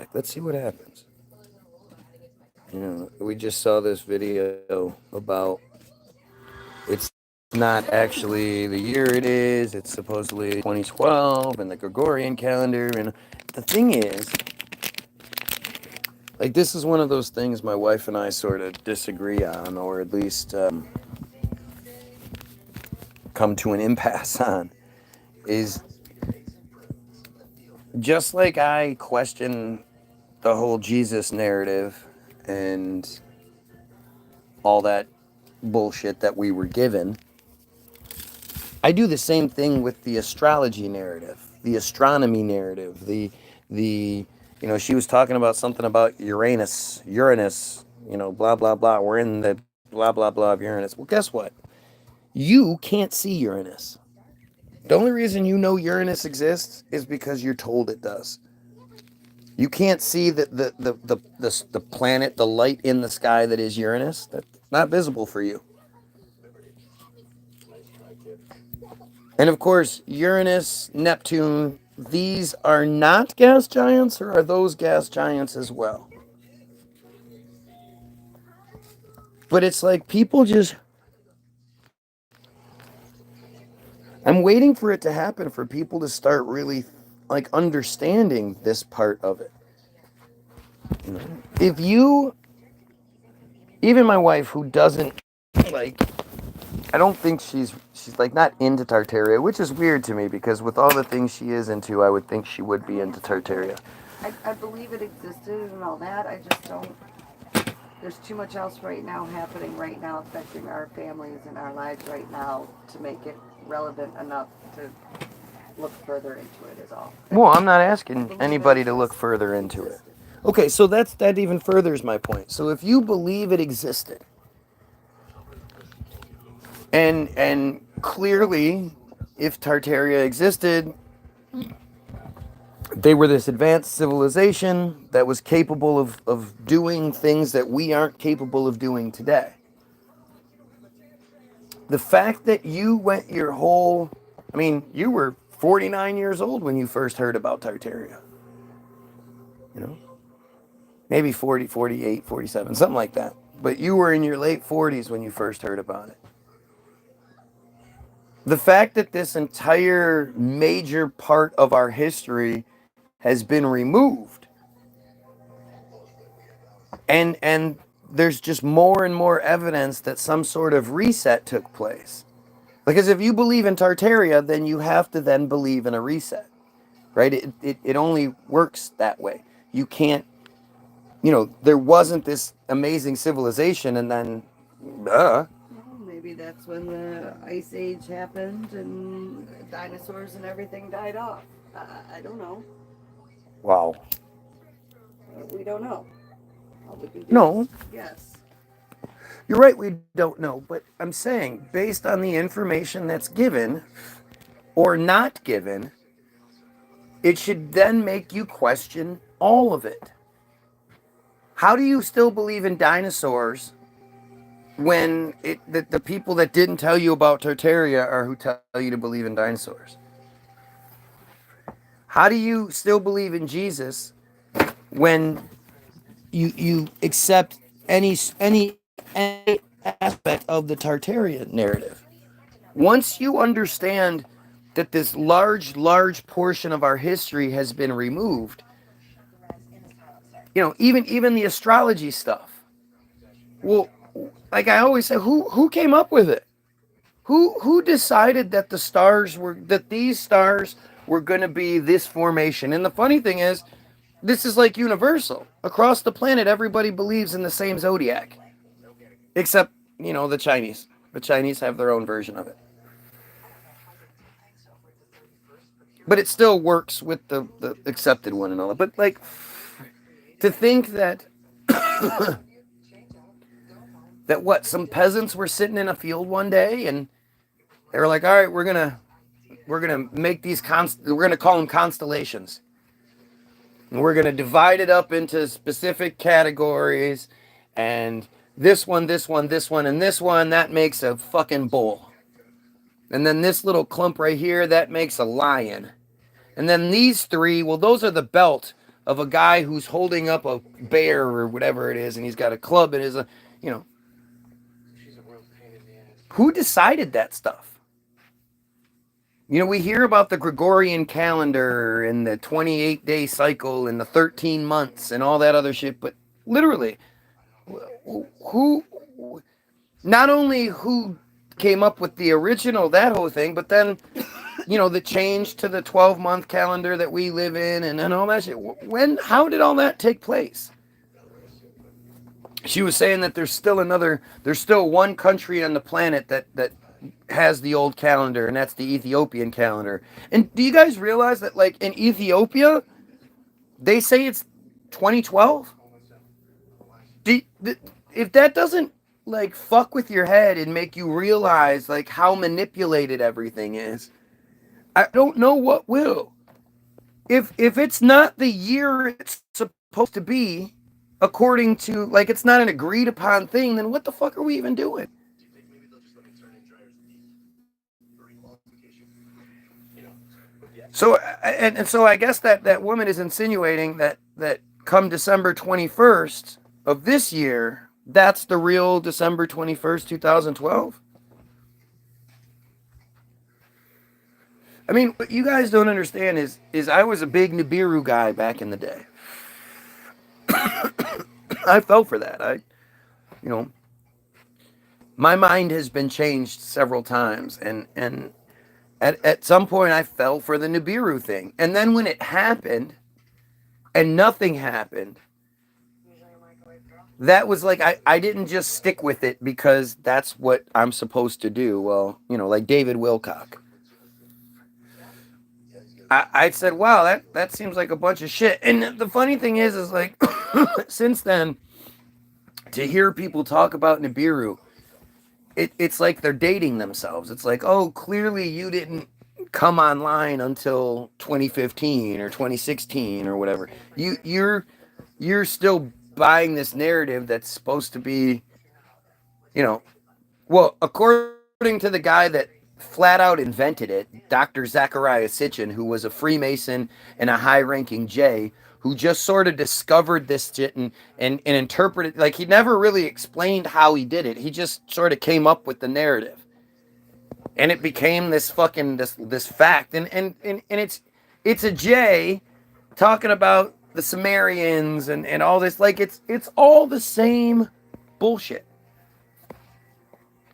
back. Let's see what happens. We just saw this video about it's not actually the year it is. It's supposedly 2012 and the Gregorian calendar. And the thing is, like, this is one of those things my wife and I sort of disagree on, or at least come to an impasse on, is just like I question the whole Jesus narrative and all that bullshit that we were given, I do the same thing with the astrology narrative, the astronomy narrative, she was talking about something about Uranus, blah, blah, blah. We're in the blah, blah, blah of Uranus. Well, guess what? You can't see Uranus. The only reason you know Uranus exists is because you're told it does. You can't see the planet, the light in the sky that is Uranus. That's not visible for you. And of course, Uranus, Neptune, these are not gas giants, or are those gas giants as well? But it's like people just... I'm waiting for it to happen for people to start really, like, understanding this part of it. If you... Even my wife, who doesn't, like... I don't think she's like not into Tartaria, which is weird to me because with all the things she is into, I would think she would be into Tartaria. I believe it existed and all that. I just don't. There's too much else right now happening right now affecting our families and our lives right now to make it relevant enough to look further into it is all. Well, I'm not asking anybody to look further into it. Okay, so that even furthers my point. So if you believe it existed, and clearly, if Tartaria existed, they were this advanced civilization that was capable of doing things that we aren't capable of doing today. The fact that you went your whole... I mean, you were 49 years old when you first heard about Tartaria. Maybe 40, 48, 47, something like that. But you were in your late 40s when you first heard about it. The fact that this entire major part of our history has been removed, and there's just more and more evidence that some sort of reset took place. Because if you believe in Tartaria, then you have to then believe in a reset, right? It only works that way. You can't, there wasn't this amazing civilization and then, Maybe that's when the Ice Age happened and dinosaurs and everything died off. I don't know. Wow. We don't know. No. Yes. You're right, we don't know. But I'm saying, based on the information that's given or not given, it should then make you question all of it. How do you still believe in dinosaurs when the people that didn't tell you about Tartaria are who tell you to believe in dinosaurs? How do you still believe in Jesus when you accept any aspect of the Tartaria narrative? Once you understand that this large portion of our history has been removed, even the astrology stuff. Well, like I always say, who came up with it? Who decided that these stars were going to be this formation? And the funny thing is, this is like universal. Across the planet, everybody believes in the same zodiac. Except, the Chinese. The Chinese have their own version of it. But it still works with the accepted one and all that. But, like, to think that some peasants were sitting in a field one day and they were like, all right, we're gonna make these we're gonna call them constellations, and we're gonna divide it up into specific categories, and this one, and this one, that makes a fucking bull, and then this little clump right here, that makes a lion, and then these three, well, those are the belt of a guy who's holding up a bear or whatever it is, and he's got a club and you know, who decided that stuff? You know, we hear about the Gregorian calendar and the 28-day cycle and the 13 months and all that other shit, but literally, who, not only who came up with the original, that whole thing, but then, you know, the change to the 12-month calendar that we live in and all that shit. How did all that take place? She was saying that there's still one country on the planet that has the old calendar, and that's the Ethiopian calendar. And do you guys realize that, like, in Ethiopia, they say it's 2012? If that doesn't, like, fuck with your head and make you realize, like, how manipulated everything is, I don't know what will. If it's not the year it's supposed to be, according to, like, it's not an agreed upon thing, then what the fuck are we even doing? So, and so I guess that woman is insinuating that come December 21st of this year, that's the real December 21st, 2012. I mean, what you guys don't understand is I was a big Nibiru guy back in the day. I fell for that. You know, my mind has been changed several times, and at some point I fell for the Nibiru thing. And then when it happened and nothing happened, that was like, I didn't just stick with it because that's what I'm supposed to do. Well, you know, like David Wilcock. I said, wow, that seems like a bunch of shit. And the funny thing is like, since then, to hear people talk about Nibiru, it's like they're dating themselves. It's like, oh, clearly you didn't come online until 2015 or 2016 or whatever. You're still buying this narrative that's supposed to be, you know, well, according to the guy that flat out invented it, Dr. Zachariah Sitchin, who was a Freemason and a high-ranking J, who just sort of discovered this shit and interpreted, like, he never really explained how he did it. He just sort of came up with the narrative. And it became this fucking, this fact. And it's a J talking about the Sumerians and all this. Like, it's all the same bullshit.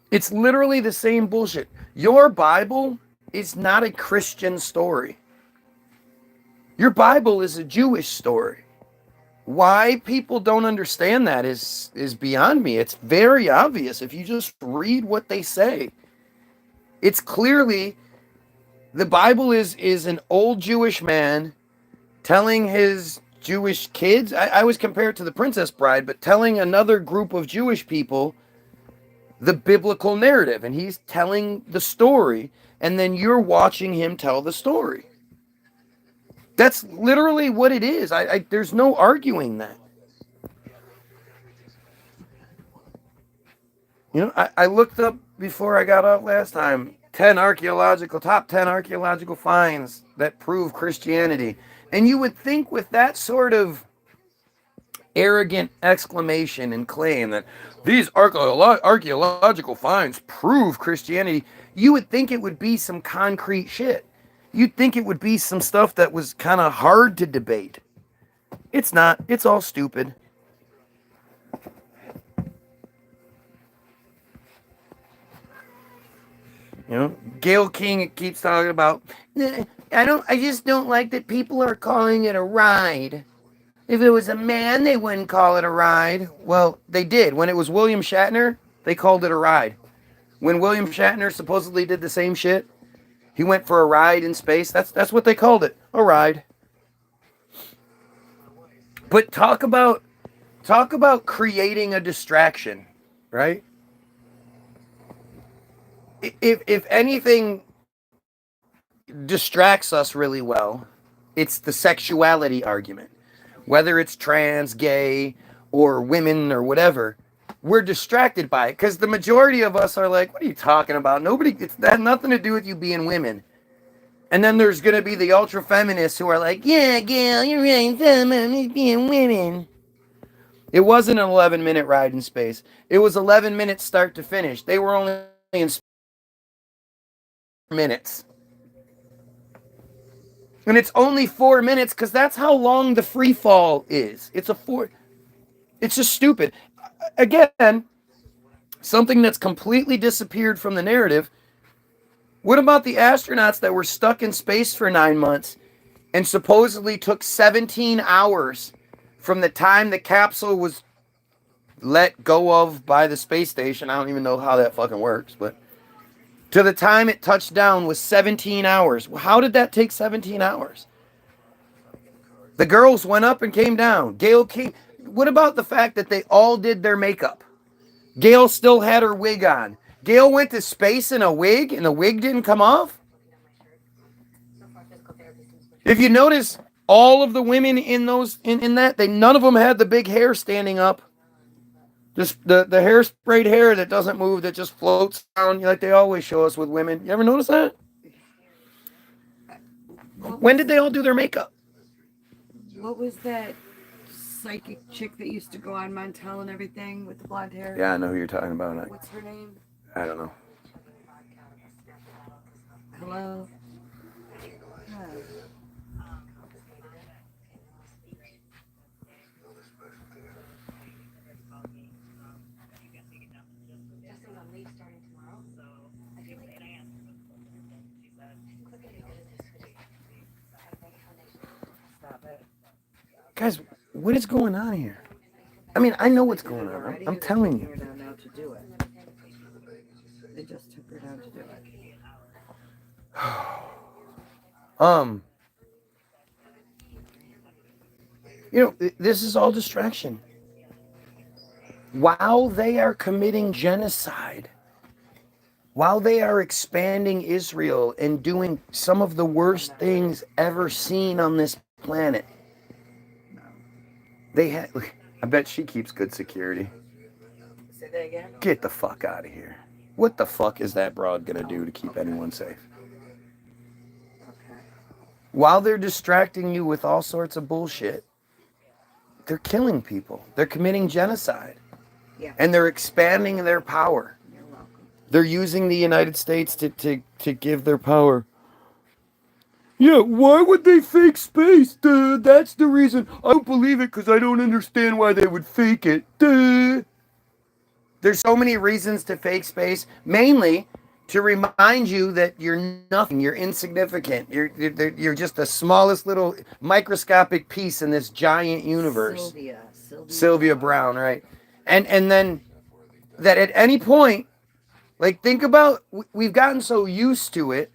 It's literally the same bullshit. Your Bible is not a Christian story. Your Bible is a Jewish story. Why people don't understand that is beyond me. It's very obvious if you just read what they say. It's clearly, the Bible is an old Jewish man telling his Jewish kids, I was compared to the Princess Bride, but telling another group of Jewish people the biblical narrative, and he's telling the story, and then you're watching him tell the story. That's literally what it is. There's no arguing that. You know, I looked up before I got out last time, top 10 archaeological finds that prove Christianity. And you would think with that sort of arrogant exclamation and claim that these archaeological finds prove Christianity, you would think it would be some concrete shit. You'd think it would be some stuff that was kind of hard to debate. It's not. It's all stupid. You know, Gail King keeps talking about, I just don't like that people are calling it a ride. If it was a man, they wouldn't call it a ride. Well, they did. When it was William Shatner, they called it a ride. When William Shatner supposedly did the same shit, he went for a ride in space. That's what they called it, a ride. But talk about creating a distraction, right? If anything distracts us really well, it's the sexuality argument. Whether it's trans, gay, or women or whatever, we're distracted by it because the majority of us are like, what are you talking about? That had nothing to do with you being women. And then there's going to be the ultra feminists who are like, yeah, Gail, you're right, feminists being women. It wasn't an 11-minute ride in space. It was 11 minutes start to finish. They were only in minutes. And it's only 4 minutes because that's how long the free fall is. It's just stupid. Again, something that's completely disappeared from the narrative. What about the astronauts that were stuck in space for 9 months and supposedly took 17 hours from the time the capsule was let go of by the space station? I don't even know how that fucking works, but to the time it touched down was 17 hours. How did that take 17 hours? The girls went up and came down. Gail came. What about the fact that they all did their makeup? Gail still had her wig on. Gail went to space in a wig and the wig didn't come off? If you notice, all of the women in those in that, none of them had the big hair standing up. Just the hairsprayed hair that doesn't move, that just floats down like they always show us with women. You ever notice that? When did they all do their makeup? What was that psychic chick that used to go on Montel and everything with the blonde hair? Yeah, I know who you're talking about. What's her name? I don't know. Hello? Huh. Guys, what is going on here? I mean, I know what's going on. I'm telling you. They just took her down to do it. This is all distraction. While they are committing genocide, while they are expanding Israel and doing some of the worst things ever seen on this planet, I bet she keeps good security. Say that again? Get the fuck out of here. What the fuck is that broad gonna do to keep anyone safe? Okay. While they're distracting you with all sorts of bullshit, they're killing people. They're committing genocide. Yeah. And they're expanding their power. You're welcome. They're using the United States to give their power. Yeah, why would they fake space? Duh, that's the reason. I don't believe it because I don't understand why they would fake it. Duh. There's so many reasons to fake space, mainly to remind you that you're nothing, you're insignificant, you're just the smallest little microscopic piece in this giant universe. Sylvia Brown, right? And then that at any point, like, think about, we've gotten so used to it,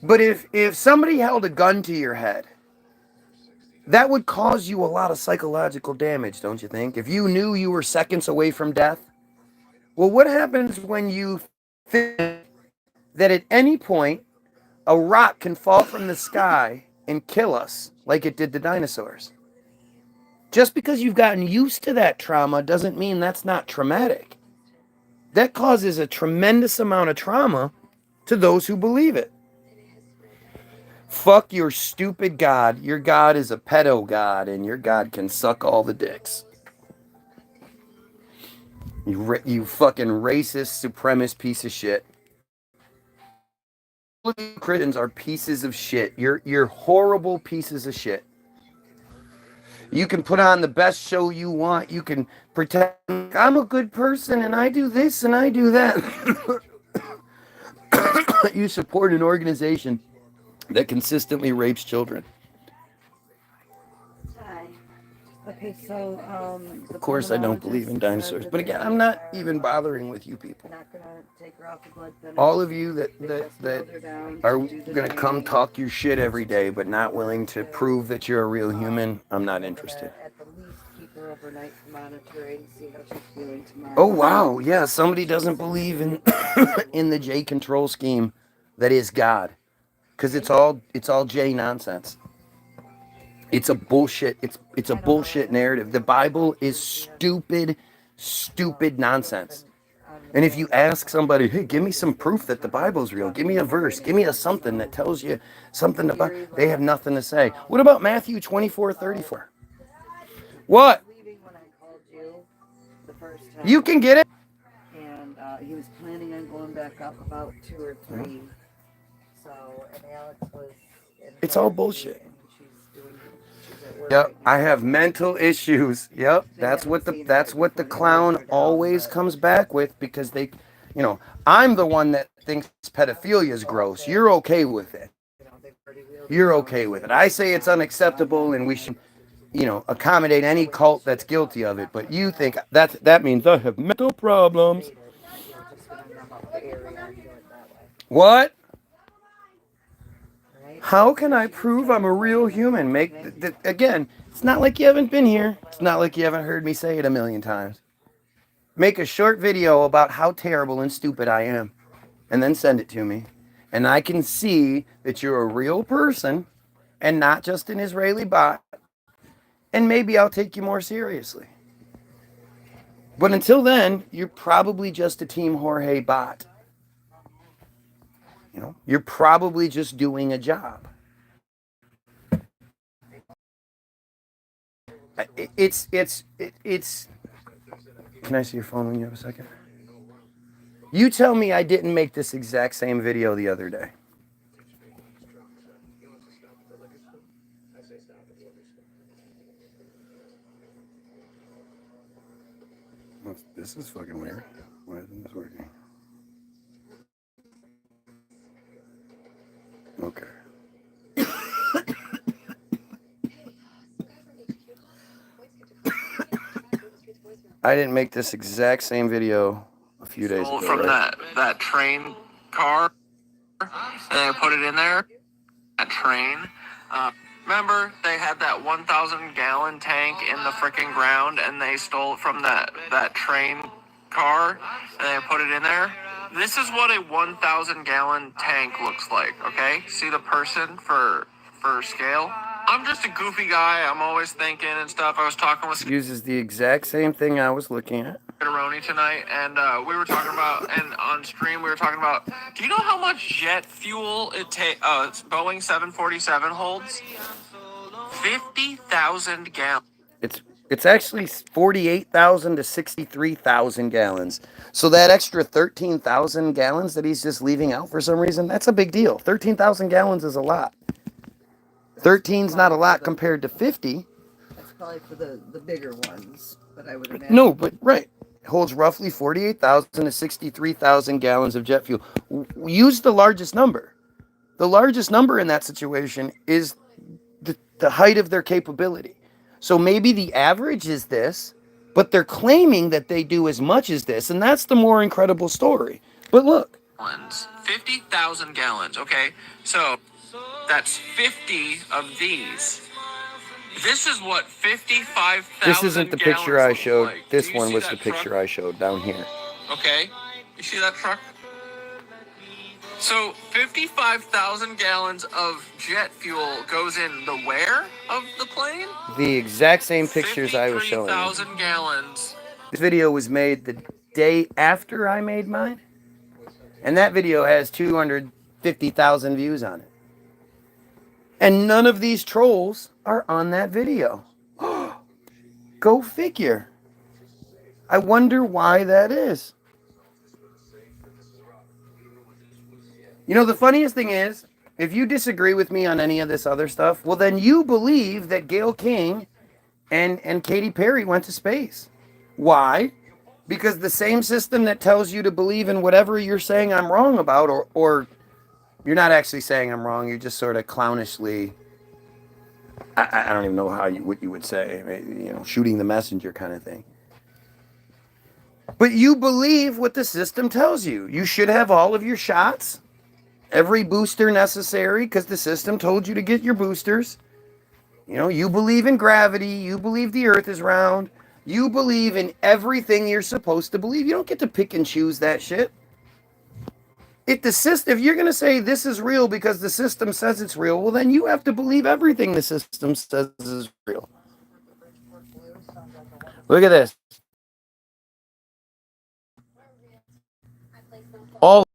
but if somebody held a gun to your head, that would cause you a lot of psychological damage, don't you think? If you knew you were seconds away from death. Well, what happens when you think that at any point a rock can fall from the sky and kill us like it did the dinosaurs? Just because you've gotten used to that trauma doesn't mean that's not traumatic. That causes a tremendous amount of trauma to those who believe it. Fuck your stupid God. Your God is a pedo God, and your God can suck all the dicks. You fucking racist, supremacist piece of shit. Christians are pieces of shit. You're horrible pieces of shit. You can put on the best show you want. You can pretend I'm a good person and I do this and I do that. You support an organization that consistently rapes children. Okay, so of course I don't believe in dinosaurs, but again, I'm not even bothering with you people. Not gonna take her off the blood thinner. All of you that are gonna come talk your shit every day, but not willing to prove that you're a real human, I'm not interested. At the least keep her overnight for monitoring, see how she's feeling tomorrow. Oh wow, yeah, somebody doesn't believe in in the J control scheme that is God, because it's all J nonsense. It's a bullshit. It's a bullshit narrative. The Bible is stupid nonsense. And if you ask somebody, hey, give me some proof that the Bible's real, give me a verse, give me a something that tells you something about, they have nothing to say. What about Matthew 24:34? What? Leaving when I called you the first time. You can get it. And he was planning on going back up about 2 or 3. So, and Alex was in It's all therapy, bullshit. and she's at work Yep, right now. I have mental issues. Yep, that's what the clown always comes back with, because they, I'm the one that thinks pedophilia is gross. You're okay with it. You're okay with it. I say it's unacceptable and we should, accommodate any cult that's guilty of it. But you think that means I have mental problems. What? How can I prove I'm a real human? Again, it's not like you haven't been here. It's not like you haven't heard me say it a million times. Make a short video about how terrible and stupid I am, and then send it to me. And I can see that you're a real person and not just an Israeli bot. And maybe I'll take you more seriously. But until then, you're probably just a Team Jorge bot. You're probably just doing a job. It's. Can I see your phone when you have a second? You tell me I didn't make this exact same video the other day. This is fucking weird. Why isn't this working? Okay. I didn't make this exact same video a few days ago. From that train car, and they put it in there. That train. Remember, they had that 1,000-gallon tank in the freaking ground, and they stole it from that train car, and they put it in there. This is what a 1,000-gallon tank looks like. Okay, see the person for scale. I'm just a goofy guy. I'm always thinking and stuff. I was talking with Uses the exact same thing I was looking at. Tonight, and we were talking about, and on stream we were talking about, do you know how much jet fuel Boeing 747 holds? 50,000 gallons. It's actually 48,000 to 63,000 gallons. So that extra 13,000 gallons that he's just leaving out for some reason, that's a big deal. 13,000 gallons is a lot. 13's not a lot compared to 50. That's probably for the bigger ones, but I would imagine. No, but right. It holds roughly 48,000 to 63,000 gallons of jet fuel. Use the largest number. The largest number in that situation is the height of their capability. So maybe the average is this, but they're claiming that they do as much as this, and that's the more incredible story. But look. 50,000 gallons, okay? So that's 50 of these. This is what 55,000 This isn't the picture I showed. like. This one was the picture I showed down here. Okay. You see that truck? So 55,000 gallons of jet fuel goes in the where of the plane? The exact same pictures I was showing. 53,000 gallons. This video was made the day after I made mine. And that video has 250,000 views on it. And none of these trolls are on that video. Go figure. I wonder why that is. The funniest thing is, if you disagree with me on any of this other stuff, well, then you believe that Gayle King and Katy Perry went to space. Why? Because the same system that tells you to believe in whatever you're saying I'm wrong about, or you're not actually saying I'm wrong, you're just sort of clownishly, I don't even know what you would say, shooting the messenger kind of thing. But you believe what the system tells you. You should have all of your shots, every booster necessary, because the system told you to get your boosters. You believe in gravity, you believe the earth is round, you believe in everything you're supposed to believe. You don't get to pick and choose that shit. If you're going to say this is real because the system says it's real, well, then you have to believe everything the system says is real. Look at this. All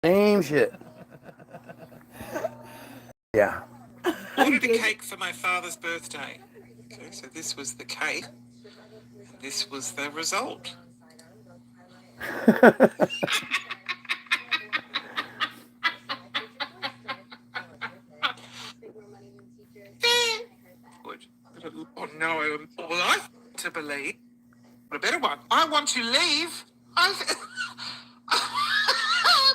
same shit. Yeah. Ordered a cake for my father's birthday. Okay, so this was the cake. And this was the result. Oh no, well I want to believe a better one. I want to leave.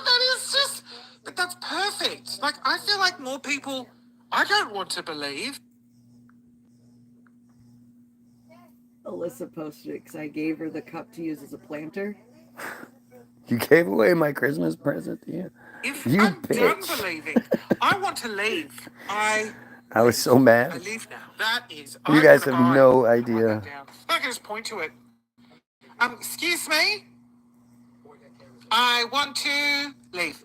That is just, but that's perfect. Like, I feel like more people, I don't want to believe. Alyssa posted it because I gave her the cup to use as a planter. You gave away my Christmas present to you. If You I'm done bitch. believing, I want to leave. I was so mad. I leave now. That is. You guys have no idea. I can just point to it. Excuse me. I want to leave.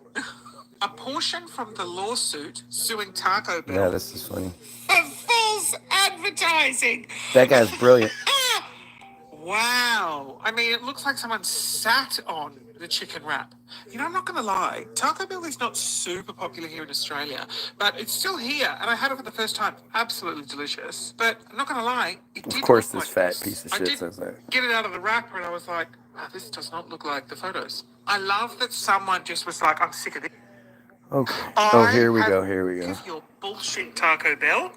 A portion from the lawsuit suing Taco Bell. Yeah, this is funny. For false advertising. That guy's brilliant. Wow. I mean, it looks like someone sat on the chicken wrap. You know, I'm not going to lie. Taco Bell is not super popular here in Australia, but it's still here, and I had it for the first time. Absolutely delicious. But I'm not going to lie. Of course, this fat piece of shit says that. Get it out of the wrapper, and I was like, oh, this does not look like the photos. I love that someone just was like, I'm sick of this. Okay. Oh, here we go. Here we go. Your bullshit Taco Bell.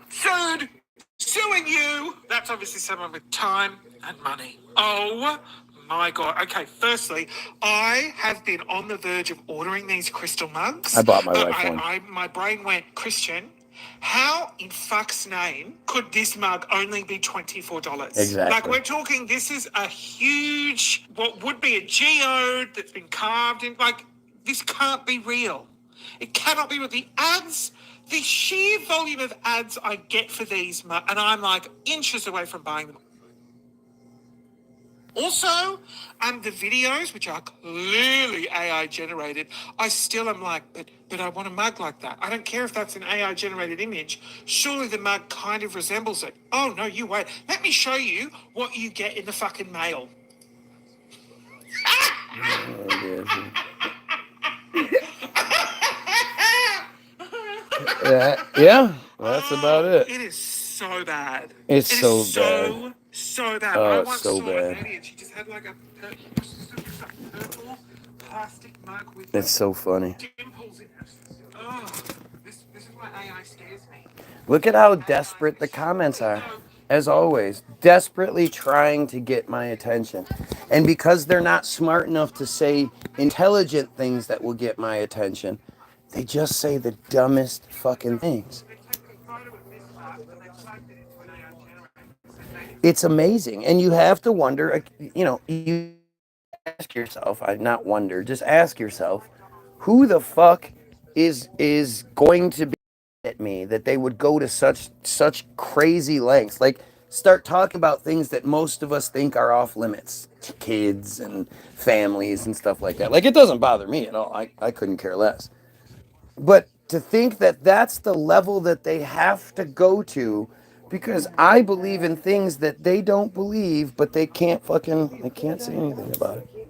Suing you. That's obviously someone with time and money. Oh my God. Okay, firstly, I have been on the verge of ordering these crystal mugs. I bought my wife one. My brain went, Christian, how in fuck's name could this mug only be $24? Exactly. Like, we're talking, this is a huge, what would be a geode that's been carved in. Like, this can't be real. It cannot be real. The ads, the sheer volume of ads I get for these, and I'm like inches away from buying them. Also, the videos, which are clearly AI generated, I still am like, but I want a mug like that. I don't care if that's an AI generated image. Surely the mug kind of resembles it. Oh, no, you wait. Let me show you what you get in the fucking mail. Yeah, that's about it. It is so bad. It's so bad. So bad. Oh, I it's once so saw bad. a lady and she just had like a purple plastic mug with It's so funny. dimples in it. Oh, this is why AI scares me. Look at how desperate the comments are. As always, desperately trying to get my attention. And because they're not smart enough to say intelligent things that will get my attention, they just say the dumbest fucking things. It's amazing. And you have to wonder, you ask yourself, not wonder, just ask yourself, who the fuck is going to be at me that they would go to such crazy lengths? Like, start talking about things that most of us think are off limits. Kids and families and stuff like that. Like, it doesn't bother me at all. I couldn't care less. But to think that that's the level that they have to go to because I believe in things that they don't believe, but they can't say anything about it.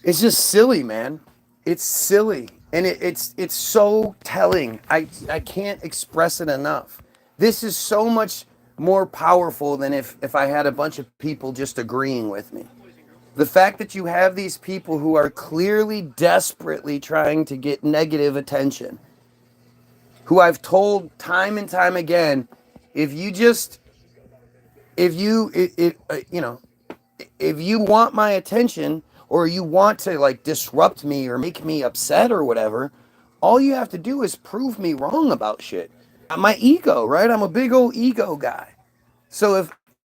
It's just silly, man. It's silly. And it's so telling. I can't express it enough. This is so much more powerful than if I had a bunch of people just agreeing with me. The fact that you have these people who are clearly desperately trying to get negative attention, who I've told time and time again, if you want my attention or you want to like disrupt me or make me upset or whatever, all you have to do is prove me wrong about shit. My ego, right? I'm a big old ego guy. So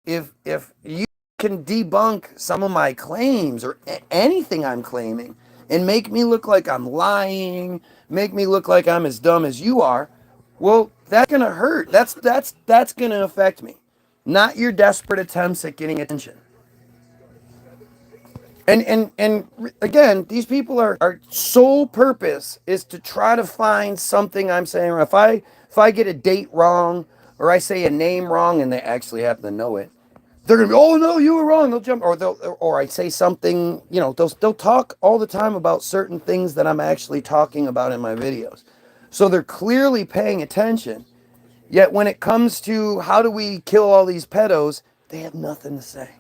if you can debunk some of my claims or anything I'm claiming and make me look like I'm lying, make me look like I'm as dumb as you are, well, that's gonna hurt. That's gonna affect me. Not your desperate attempts at getting attention. And again, these people are sole purpose is to try to find something I'm saying wrong. If I get a date wrong or I say a name wrong and they actually happen to know it, they're gonna be, oh no, you were wrong. They'll jump, or I say something, they'll talk all the time about certain things that I'm actually talking about in my videos. So they're clearly paying attention. Yet when it comes to how do we kill all these pedos, they have nothing to say.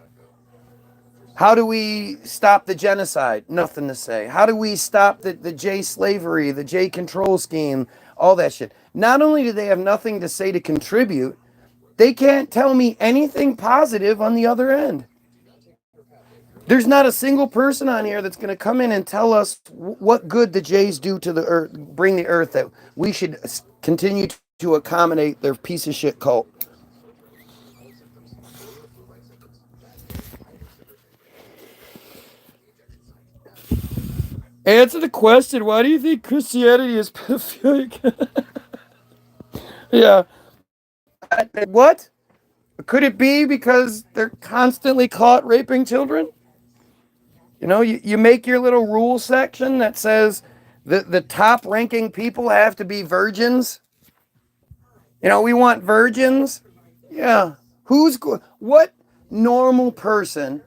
How do we stop the genocide? Nothing to say. How do we stop the J slavery, the J control scheme, all that shit? Not only do they have nothing to say to contribute, they can't tell me anything positive on the other end. There's not a single person on here that's going to come in and tell us what good the Jays do to the earth, bring the earth, that we should continue to accommodate their piece of shit cult. Answer the question. Why do you think Christianity is pedophilic? Yeah. What? Could it be because they're constantly caught raping children? You make your little rule section that says the top ranking people have to be virgins. We want virgins. Yeah. What normal person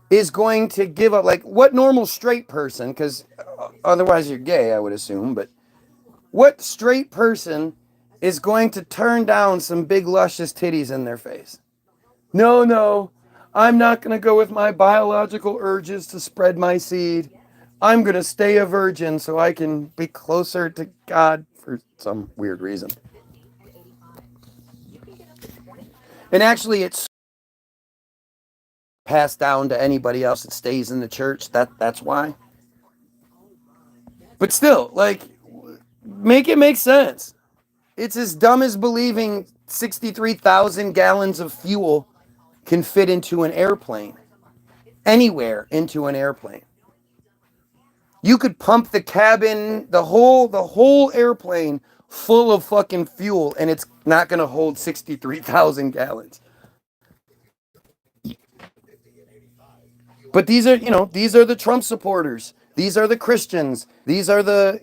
is going to give up? Like, what normal straight person, because otherwise you're gay, I would assume, but what straight person is going to turn down some big luscious titties in their face? No, I'm not going to go with my biological urges to spread my seed. I'm going to stay a virgin so I can be closer to God for some weird reason. And actually, it's passed down to anybody else that stays in the church. That's why. But still, like, make it make sense. It's as dumb as believing 63,000 gallons of fuel can fit into an airplane. Anywhere into an airplane. You could pump the cabin, the whole airplane full of fucking fuel, and it's not going to hold 63,000 gallons. But these are the Trump supporters. These are the Christians. These are the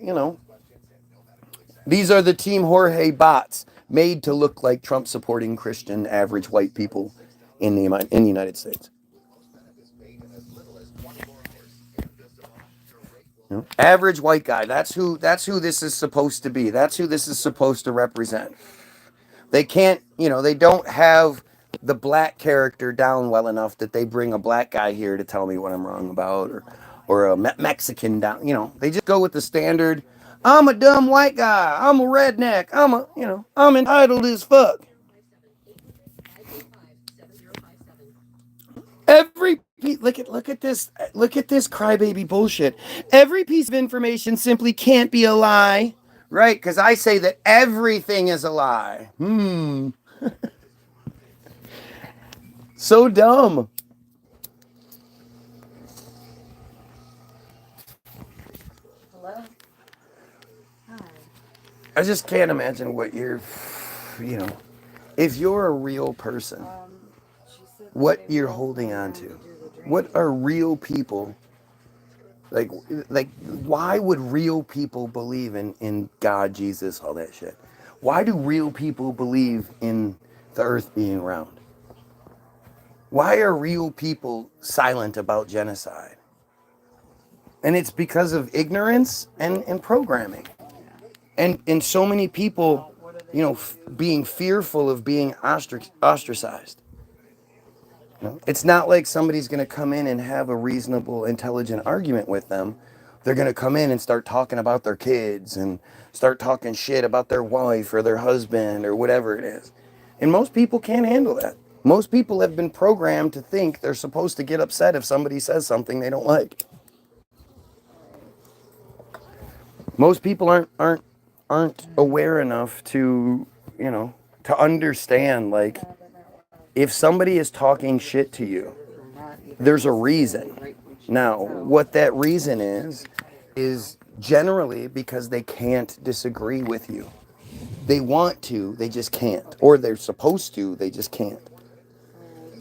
Team Jorge bots made to look like Trump supporting Christian average white people in the United States. Average white guy. That's who this is supposed to be. That's who this is supposed to represent. They can't, they don't have the black character down well enough that they bring a black guy here to tell me what I'm wrong about, or a Mexican down. They just go with the standard. I'm a dumb white guy. I'm a redneck. I'm entitled as fuck. Look at this crybaby bullshit. Every piece of information simply can't be a lie, right? Because I say that everything is a lie. So dumb. Hello? Hi. I just can't imagine what if you're a real person, what you're holding on to. What are real people? Like, why would real people believe in God, Jesus, all that shit? Why do real people believe in the earth being round? Why are real people silent about genocide? And it's because of ignorance and programming. And so many people, being fearful of being ostracized. It's not like somebody's going to come in and have a reasonable, intelligent argument with them. They're going to come in and start talking about their kids and start talking shit about their wife or their husband or whatever it is. And most people can't handle that. Most people have been programmed to think they're supposed to get upset if somebody says something they don't like. Most people aren't aware enough to, to understand, like, if somebody is talking shit to you, there's a reason. Now, what that reason is generally because they can't disagree with you. They want to, they just can't. Or they're supposed to, they just can't.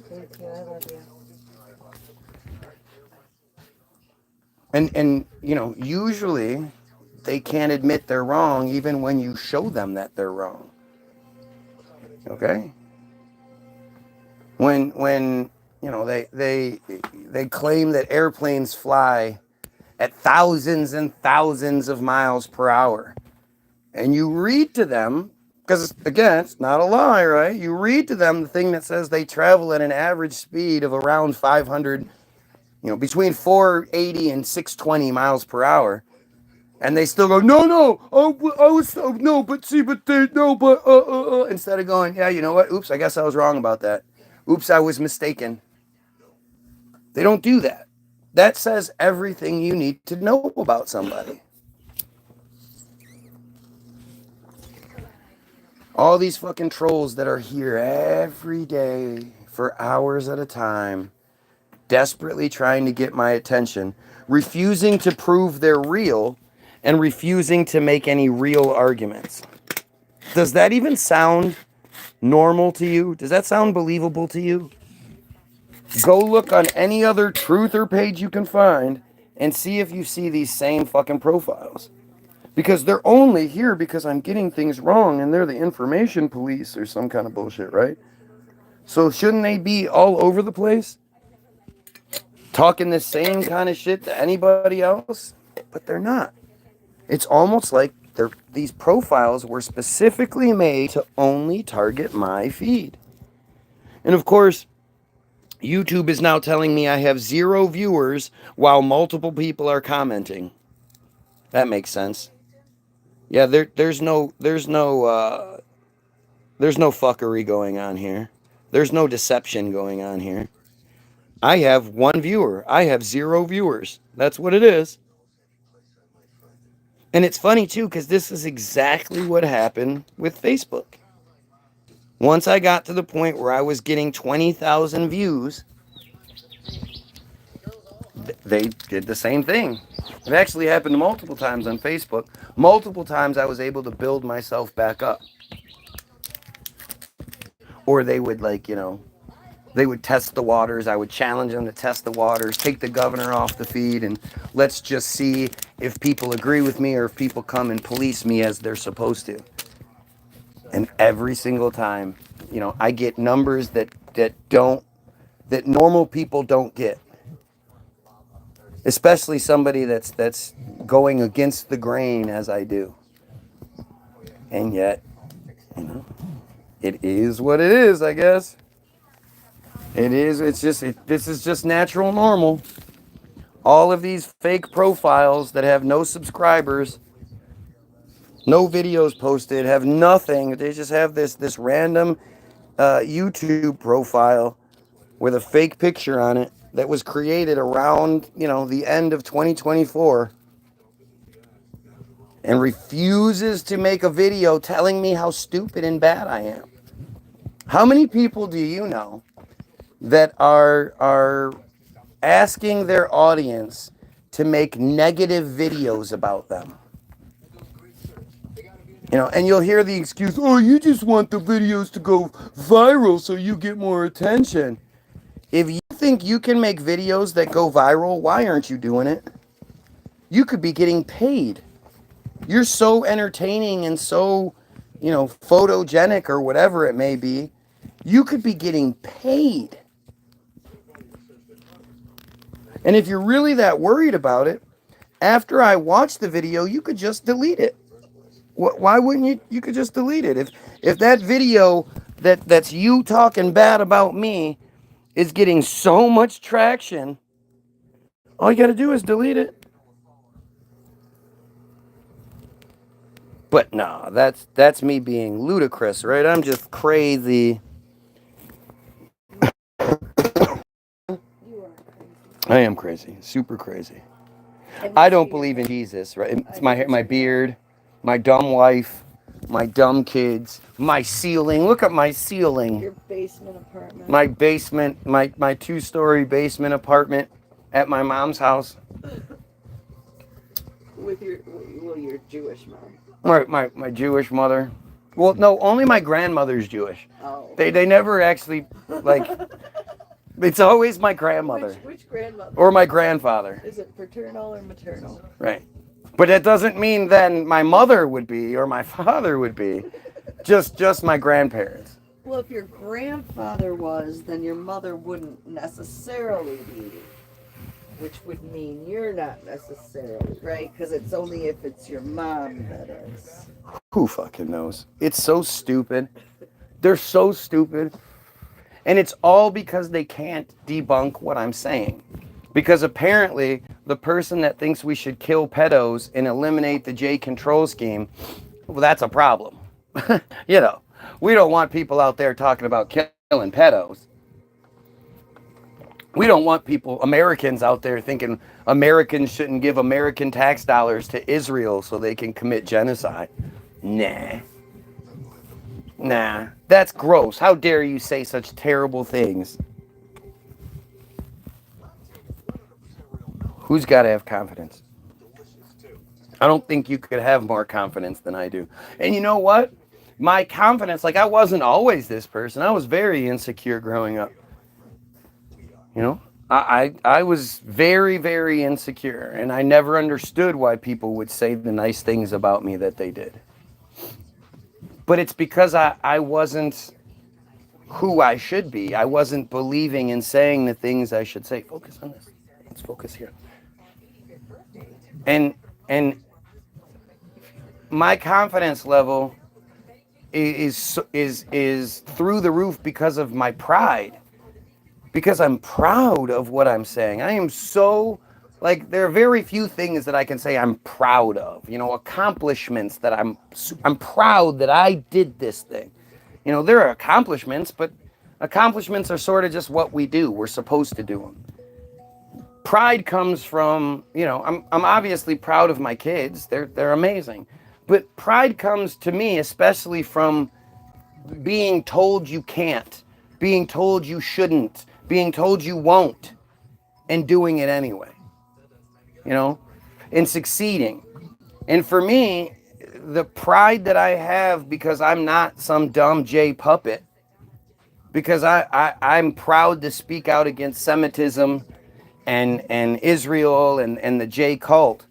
Thank you. I love you. And usually they can't admit they're wrong even when you show them that they're wrong. Okay? When they claim that airplanes fly at thousands and thousands of miles per hour, and you read to them, because again, it's not a lie, right? You read to them the thing that says they travel at an average speed of around 500, between 480 and 620 miles per hour. And they still go, no, no, but see, but they, no, but, instead of going, yeah, you know what? Oops, I guess I was wrong about that. Oops, I was mistaken. They don't do that. That says everything you need to know about somebody. All these fucking trolls that are here every day for hours at a time, desperately trying to get my attention, refusing to prove they're real, and refusing to make any real arguments. Does that even sound normal to you? Does that sound believable to you? Go look on any other truther page you can find and see if you see these same fucking profiles. Because they're only here because I'm getting things wrong and they're the information police or some kind of bullshit, right? So shouldn't they be all over the place? Talking the same kind of shit to anybody else? But they're not. It's almost like these profiles were specifically made to only target my feed. And of course, YouTube is now telling me I have 0 viewers while multiple people are commenting. That makes sense. Yeah, there's no fuckery going on here. There's no deception going on here. I have 1 viewer. I have 0 viewers. That's what it is. And it's funny too, because this is exactly what happened with Facebook. Once I got to the point where I was getting 20,000 views, they did the same thing. It actually happened multiple times on Facebook. Multiple times I was able to build myself back up. Or they would they would test the waters. I would challenge them to test the waters, take the governor off the feed, and let's just see if people agree with me or if people come and police me as they're supposed to. And every single time, I get numbers that normal people don't get. Especially somebody that's going against the grain as I do. And yet, it is what it is, I guess. It is. This is just natural normal. All of these fake profiles that have no subscribers, no videos posted, have nothing. They just have this random YouTube profile with a fake picture on it that was created around, the end of 2024, and refuses to make a video telling me how stupid and bad I am. How many people do you know that are asking their audience to make negative videos about them? And you'll hear the excuse, oh, you just want the videos to go viral so you get more attention. If you think you can make videos that go viral, why aren't you doing it? You could be getting paid. You're so entertaining and so, photogenic or whatever it may be. You could be getting paid. And if you're really that worried about it, after I watch the video, you could just delete it. Why wouldn't you? You could just delete it. If that video that's you talking bad about me is getting so much traction, all you got to do is delete it. But no, that's me being ludicrous, right? I'm just crazy. I am crazy, super crazy. I don't believe in Jesus, right? It's my beard, my dumb wife, my dumb kids, my ceiling. Look at my ceiling. Your basement apartment. My basement, my 2-story basement apartment at my mom's house. With your Jewish mom. My Jewish mother. Well, no, only my grandmother's Jewish. Oh. They never actually, it's always my grandmother. Which grandmother? Or my grandfather. Is it paternal or maternal? Right. But that doesn't mean then my mother would be or my father would be. Just my grandparents. Well, if your grandfather was, then your mother wouldn't necessarily be, which would mean you're not necessarily, right? Because it's only if it's your mom that is. Who fucking knows? It's so stupid. They're so stupid. And it's all because they can't debunk what I'm saying. Because apparently, the person that thinks we should kill pedos and eliminate the J control scheme, well, that's a problem. You know, we don't want people out there talking about killing pedos. We don't want people, Americans out there thinking Americans shouldn't give American tax dollars to Israel so they can commit genocide. Nah. Nah, that's gross. How dare you say such terrible things? Who's got to have confidence? I don't think you could have more confidence than I do. And you know what? My confidence, like I wasn't always this person. I was very insecure growing up. You know, I was very, very insecure, and I never understood why people would say the nice things about me that they did. But it's because I wasn't who I should be. I wasn't believing and saying the things I should say. Focus on this. Let's focus here. And my confidence level is through the roof because of my pride. Because I'm proud of what I'm saying. I am so, like, there are very few things that I can say I'm proud of. You know, accomplishments that I'm proud that I did this thing. You know, there are accomplishments, but accomplishments are sort of just what we do. We're supposed to do them. Pride comes from, you know, I'm obviously proud of my kids. They're amazing. But pride comes to me especially from being told you can't, being told you shouldn't, being told you won't, and doing it anyway, you know, and succeeding. And for me, the pride that I have, because I'm not some dumb J puppet, because I'm proud to speak out against Semitism and Israel and the J cult.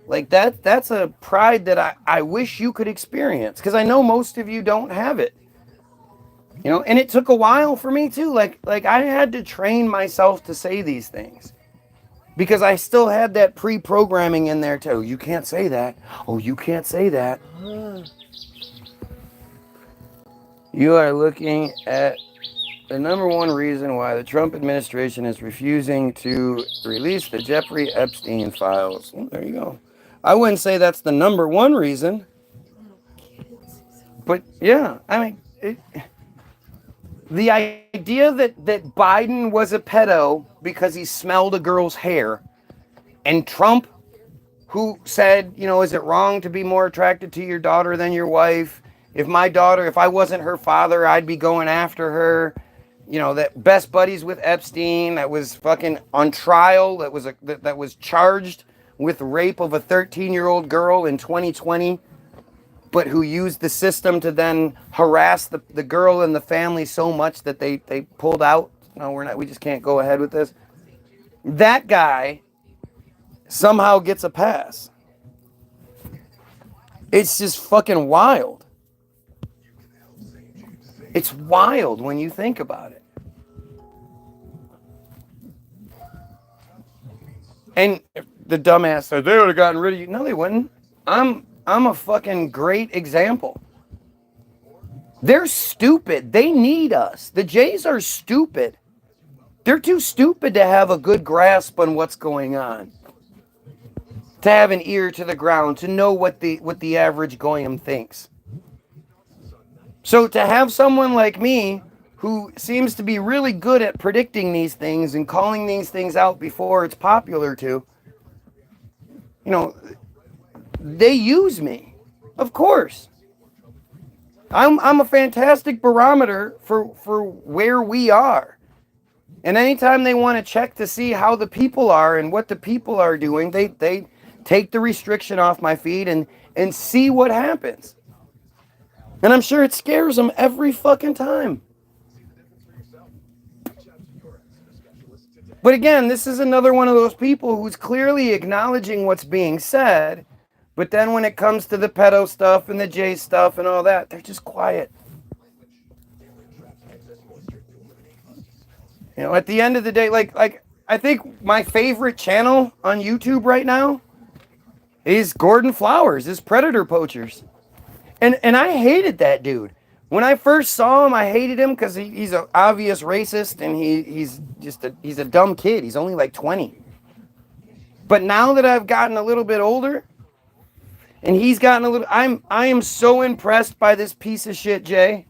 Like that's a pride that I wish you could experience, because I know most of you don't have it. You know, and it took a while for me too. Like I had to train myself to say these things, because I still had that pre-programming in there too. You can't say that. Oh, you can't say that. You are looking at the number one reason why the Trump administration is refusing to release the Jeffrey Epstein files. Well, there you go. I wouldn't say that's the number one reason, but yeah, I mean, the idea that Biden was a pedo because he smelled a girl's hair, and Trump, who said, you know, is it wrong to be more attracted to your daughter than your wife? If I wasn't her father, I'd be going after her. You know, that best buddies with Epstein, that was fucking on trial, that was charged with rape of a 13-year-old girl in 2020, but who used the system to then harass the girl and the family so much that they pulled out. No, we just can't go ahead with this. That guy somehow gets a pass. It's just fucking wild. It's wild when you think about it. And the dumbass said, they would have gotten rid of you. No, they wouldn't. I'm a fucking great example. They're stupid. They need us. The Jays are stupid. They're too stupid to have a good grasp on what's going on, to have an ear to the ground, to know what the average goyim thinks. So to have someone like me, who seems to be really good at predicting these things and calling these things out before it's popular to, you know, they use me. Of course. I'm a fantastic barometer for where we are. And anytime they want to check to see how the people are and what the people are doing, they take the restriction off my feed and see what happens. And I'm sure it scares them every fucking time. But again, this is another one of those people who's clearly acknowledging what's being said, but then when it comes to the pedo stuff and the J stuff and all that, they're just quiet. You know, at the end of the day, like I think my favorite channel on YouTube right now is Gordon Flowers, is Predator Poachers. And I hated that dude. When I first saw him, I hated him because he's an obvious racist and he's a dumb kid. He's only like 20. But now that I've gotten a little bit older and he's gotten a little, I am so impressed by this piece of shit, Jay,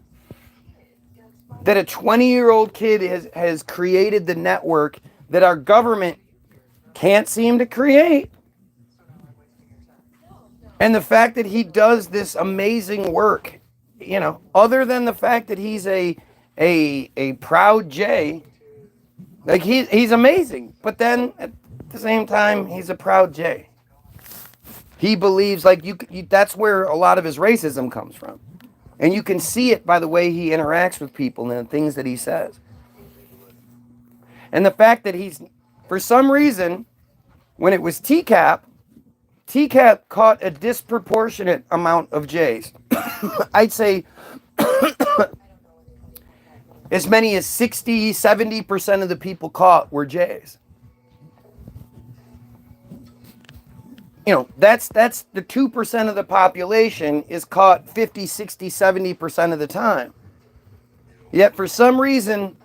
that a 20-year-old kid has created the network that our government can't seem to create. And the fact that he does this amazing work, you know, other than the fact that he's a proud J, like he's amazing. But then at the same time, he's a proud J. He believes like you that's where a lot of his racism comes from. And you can see it by the way he interacts with people and the things that he says. And the fact that he's, for some reason, when it was TCAP caught a disproportionate amount of J's. I'd say as many as 60, 70% of the people caught were J's. You know, that's the 2% of the population is caught 50, 60, 70% of the time. Yet for some reason,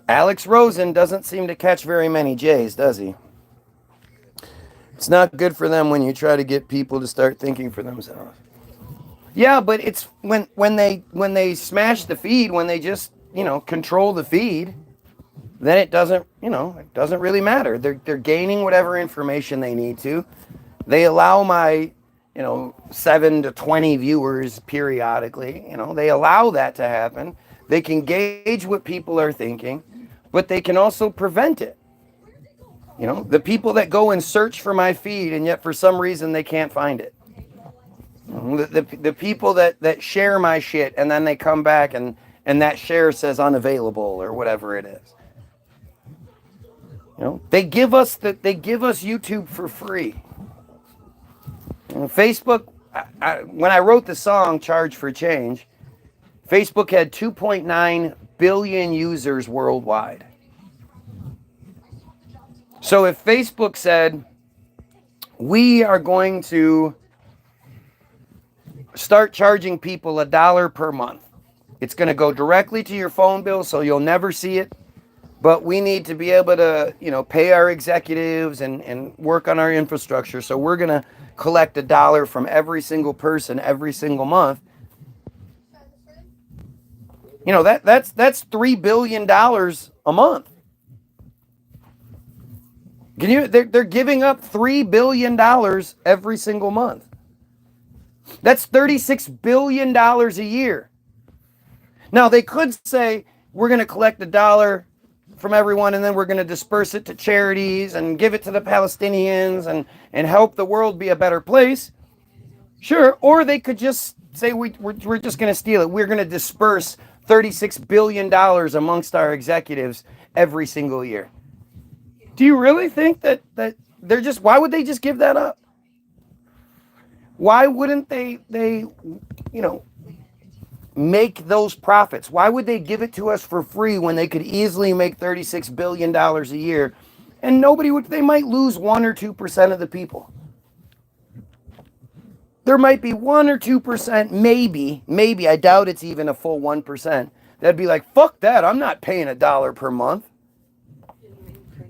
Alex Rosen doesn't seem to catch very many J's, does he? It's not good for them when you try to get people to start thinking for themselves. Yeah, but it's when they smash the feed, when they just, you know, control the feed, then it doesn't really matter. They're gaining whatever information they need to. They allow my, 7 to 20 viewers periodically, they allow that to happen. They can gauge what people are thinking, but they can also prevent it. The people that go and search for my feed and yet for some reason they can't find it. The people that share my shit and then they come back and that share says unavailable or whatever it is. They give us YouTube for free. Facebook, when I wrote the song Charge for Change, Facebook had 2.9 billion users worldwide. So if Facebook said, we are going to start charging people $1 per month, it's going to go directly to your phone bill so you'll never see it, but we need to be able to, pay our executives and work on our infrastructure, so we're going to collect $1 from every single person every single month. That's $3 billion a month. They're giving up $3 billion every single month. That's $36 billion a year. Now, they could say, we're going to collect $1 from everyone and then we're going to disperse it to charities and give it to the Palestinians and help the world be a better place. Sure. Or they could just say, we're just going to steal it. We're going to disperse $36 billion amongst our executives every single year. Do you really think that they're just, why would they just give that up? Why wouldn't they make those profits? Why would they give it to us for free when they could easily make $36 billion a year and they might lose 1 or 2% of the people. There might be 1 or 2%, maybe, I doubt it's even a full 1%. That'd be like, fuck that, I'm not paying $1 per month.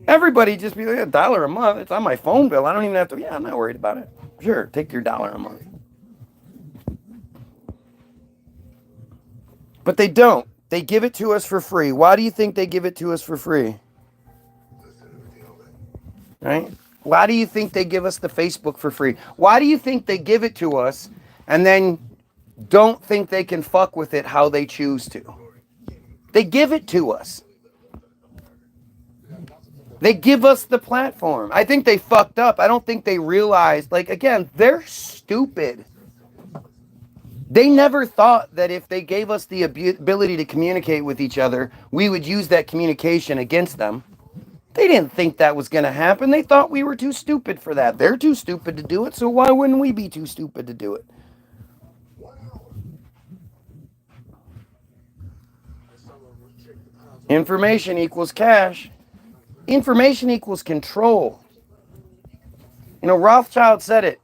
Everybody just be like, $1 a month, it's on my phone bill. I don't even have to, I'm not worried about it. Sure, take your $1 a month. But they don't. They give it to us for free. Why do you think they give it to us for free? Right? Why do you think they give us the Facebook for free? Why do you think they give it to us and then don't think they can fuck with it how they choose to? They give it to us. They give us the platform. I think they fucked up. I don't think they realized, again, they're stupid. They never thought that if they gave us the ability to communicate with each other, we would use that communication against them. They didn't think that was going to happen. They thought we were too stupid for that. They're too stupid to do it, so why wouldn't we be too stupid to do it? Information equals cash. Information equals control. You know, Rothschild said it.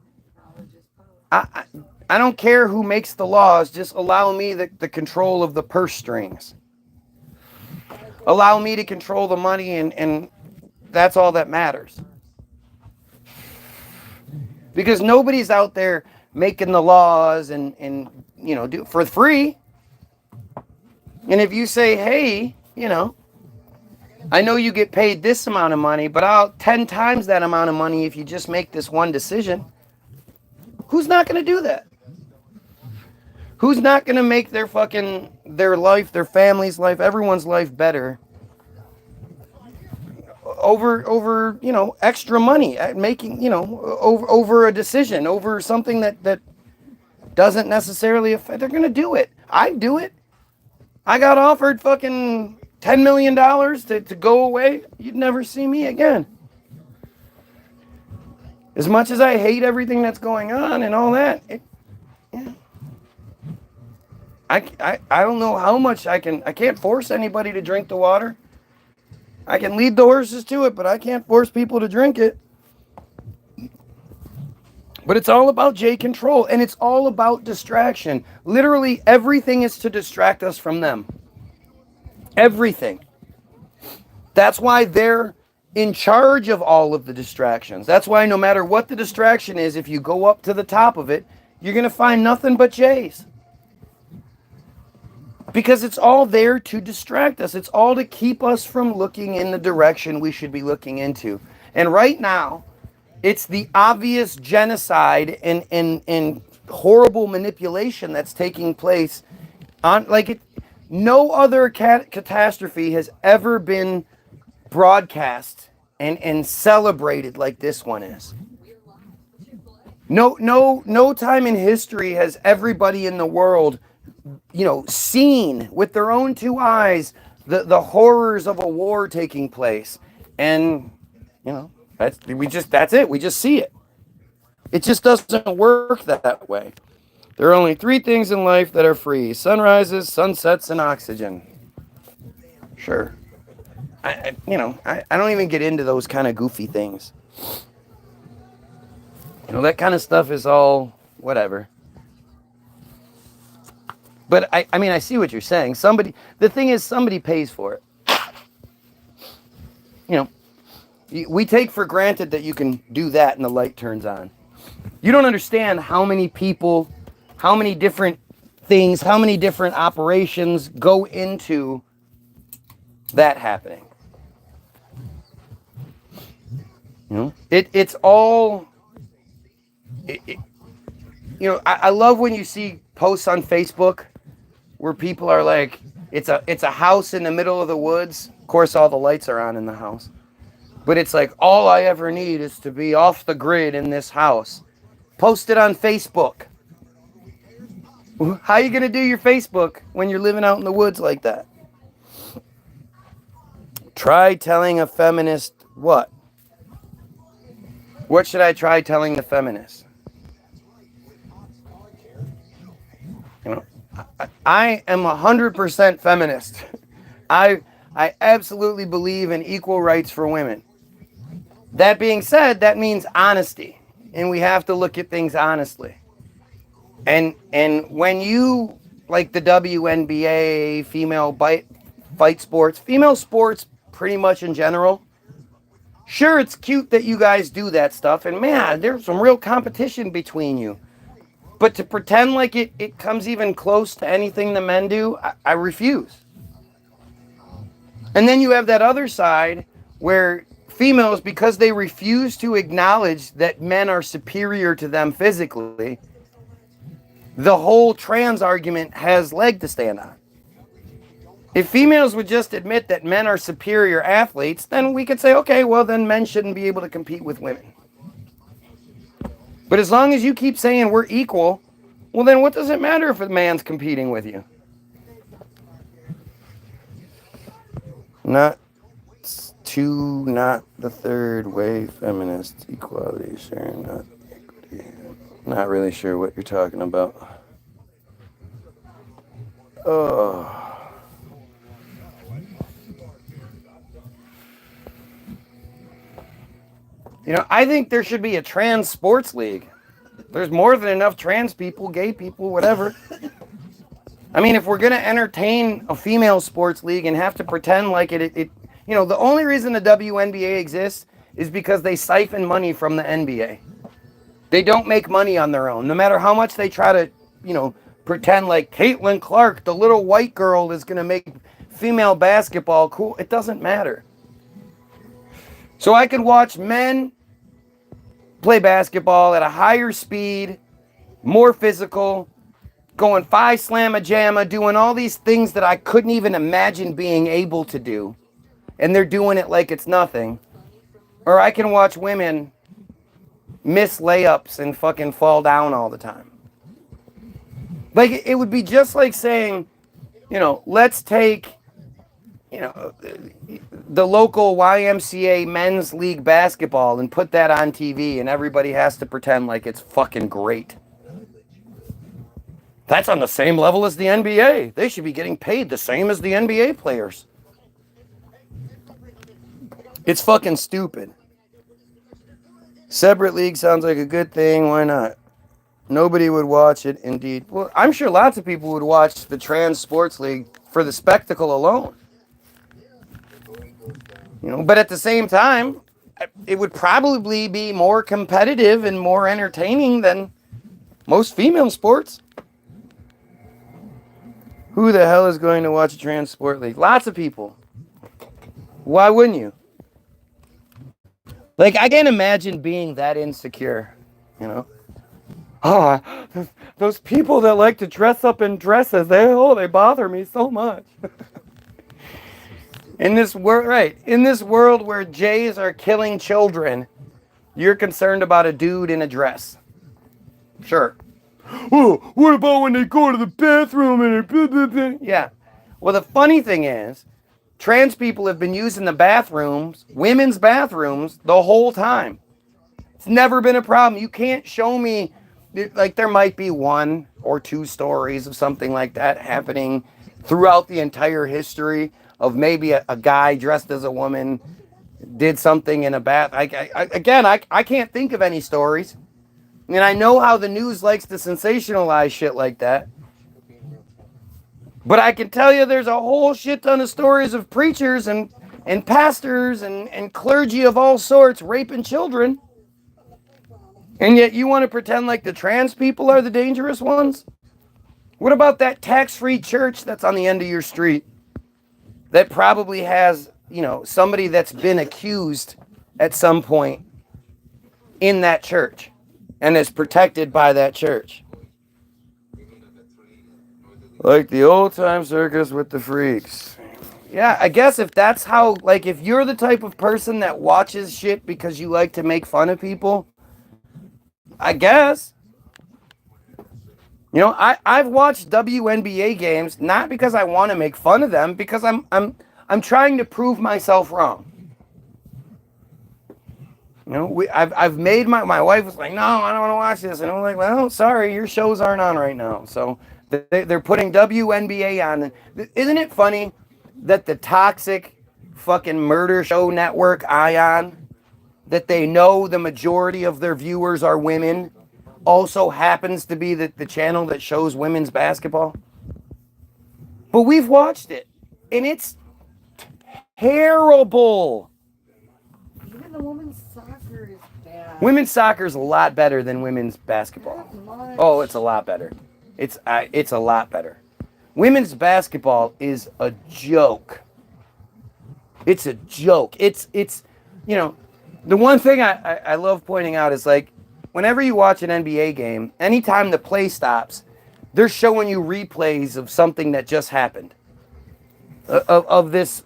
I, I don't care who makes the laws, just allow me the control of the purse strings. Allow me to control the money, and that's all that matters. Because nobody's out there making the laws and you know, do for free. And if you say, hey, you know, I know you get paid this amount of money, but I'll 10 times that amount of money if you just make this one decision. Who's not going to do that? Who's not going to make their life, their family's life, everyone's life better over, you know, extra money at making, you know, over a decision, over something that doesn't necessarily affect, they're going to do it. I'd do it. I got offered fucking $10 million to go away. You'd never see me again. As much as I hate everything that's going on and all that, yeah. I don't know how much I can't force anybody to drink the water. I can lead the horses to it, but I can't force people to drink it. But it's all about J control, and it's all about distraction. Literally everything is to distract us from them. Everything. That's why they're in charge of all of the distractions. That's why no matter what the distraction is, if you go up to the top of it, you're going to find nothing but J's. Because it's all there to distract us. It's all to keep us from looking in the direction we should be looking into. And right now, it's the obvious genocide and horrible manipulation that's taking place on, like, it. No other catastrophe has ever been broadcast and celebrated like this one is. No time in history has everybody in the world, you know, seen with their own two eyes the horrors of a war taking place. And, you know, that's it. We just see it. It just doesn't work that way. There are only three things in life that are free: sunrises, sunsets, and oxygen. Sure. I don't even get into those kind of goofy things. You know, that kind of stuff is all whatever. But I mean, I see what you're saying. The thing is, somebody pays for it. You know, we take for granted that you can do that and the light turns on. You don't understand how many people, how many different things, how many different operations go into that happening. You know, it's all. You know, I love when you see posts on Facebook where people are like, it's a house in the middle of the woods. Of course, all the lights are on in the house, but it's like, all I ever need is to be off the grid in this house. Post it on Facebook. How are you gonna do your Facebook when you're living out in the woods like that? Try telling a feminist what? What should I try telling the feminist? You know, I am 100% feminist. I absolutely believe in equal rights for women. That being said, that means honesty, and we have to look at things honestly. And when you, like the WNBA, female fight sports, female sports pretty much in general, sure, it's cute that you guys do that stuff, and man, there's some real competition between you. But to pretend like it comes even close to anything the men do, I refuse. And then you have that other side where females, because they refuse to acknowledge that men are superior to them physically, the whole trans argument has leg to stand on. If females would just admit that men are superior athletes, then we could say, okay, well, then men shouldn't be able to compete with women. But as long as you keep saying we're equal, well, then what does it matter if a man's competing with you? Not the third wave feminist equality, sharing, not equity. Not really sure what you're talking about. Oh. You know, I think there should be a trans sports league. There's more than enough trans people, gay people, whatever. I mean, if we're going to entertain a female sports league and have to pretend like it, you know, the only reason the WNBA exists is because they siphon money from the NBA. They don't make money on their own. No matter how much they try to, you know, pretend like Caitlin Clark, the little white girl, is going to make female basketball cool. It doesn't matter. So I could watch men play basketball at a higher speed, more physical, going 5 slamma-jamma, doing all these things that I couldn't even imagine being able to do. And they're doing it like it's nothing. Or I can watch women miss layups and fucking fall down all the time. Like, it would be just like saying, you know, let's take, you know, the local YMCA men's league basketball and put that on TV and everybody has to pretend like it's fucking great. That's on the same level as the NBA. They should be getting paid the same as the NBA players. It's fucking stupid. Separate league sounds like a good thing. Why not? Nobody would watch it, indeed. Well, I'm sure lots of people would watch the trans sports league for the spectacle alone. You know, but at the same time, it would probably be more competitive and more entertaining than most female sports. Who the hell is going to watch a trans sport league? Lots of people. Why wouldn't you? Like, I can't imagine being that insecure, you know? Oh, those people that like to dress up in dresses, they bother me so much. In this world, right, in this world where Jays are killing children, you're concerned about a dude in a dress. Sure. Oh, what about when they go to the bathroom and blah, blah, blah? Yeah. Well, the funny thing is, trans people have been using the bathrooms, women's bathrooms, the whole time. It's never been a problem. You can't show me, like, there might be 1 or 2 stories of something like that happening throughout the entire history of maybe a guy dressed as a woman did something in a bath. I can't think of any stories. And I know how the news likes to sensationalize shit like that. But I can tell you there's a whole shit ton of stories of preachers and pastors and clergy of all sorts raping children. And yet you want to pretend like the trans people are the dangerous ones? What about that tax-free church that's on the end of your street that probably has, you know, somebody that's been accused at some point in that church and is protected by that church? Like the old-time circus with the freaks. Yeah, I guess if that's how, like, if you're the type of person that watches shit because you like to make fun of people, I guess. You know, I've watched WNBA games not because I want to make fun of them, because I'm trying to prove myself wrong. You know, I've made my wife was like, no, I don't want to watch this, and I'm like, well, sorry, your shows aren't on right now. So they're putting WNBA on. Isn't it funny that the toxic fucking murder show network Ion, that they know the majority of their viewers are women, also happens to be the channel that shows women's basketball? But we've watched it, and it's terrible. Even the women's soccer is bad. Women's soccer is a lot better than women's basketball. Oh, it's a lot better. It's a lot better. Women's basketball is a joke. It's a joke. It's you know, the one thing I love pointing out is, like, whenever you watch an NBA game, anytime the play stops, they're showing you replays of something that just happened. Of this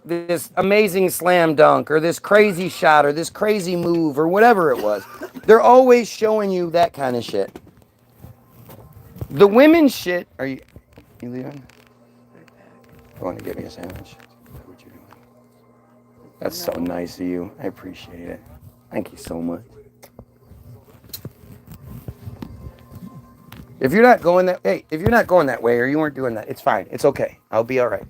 amazing slam dunk, or this crazy shot, or this crazy move, or whatever it was. They're always showing you that kind of shit. The women's shit, you leaving? Going to get me a sandwich? Is that what you're doing? That's so nice of you. I appreciate it. Thank you so much. If you're not going that way, or you weren't doing that, it's fine. It's okay. I'll be all right.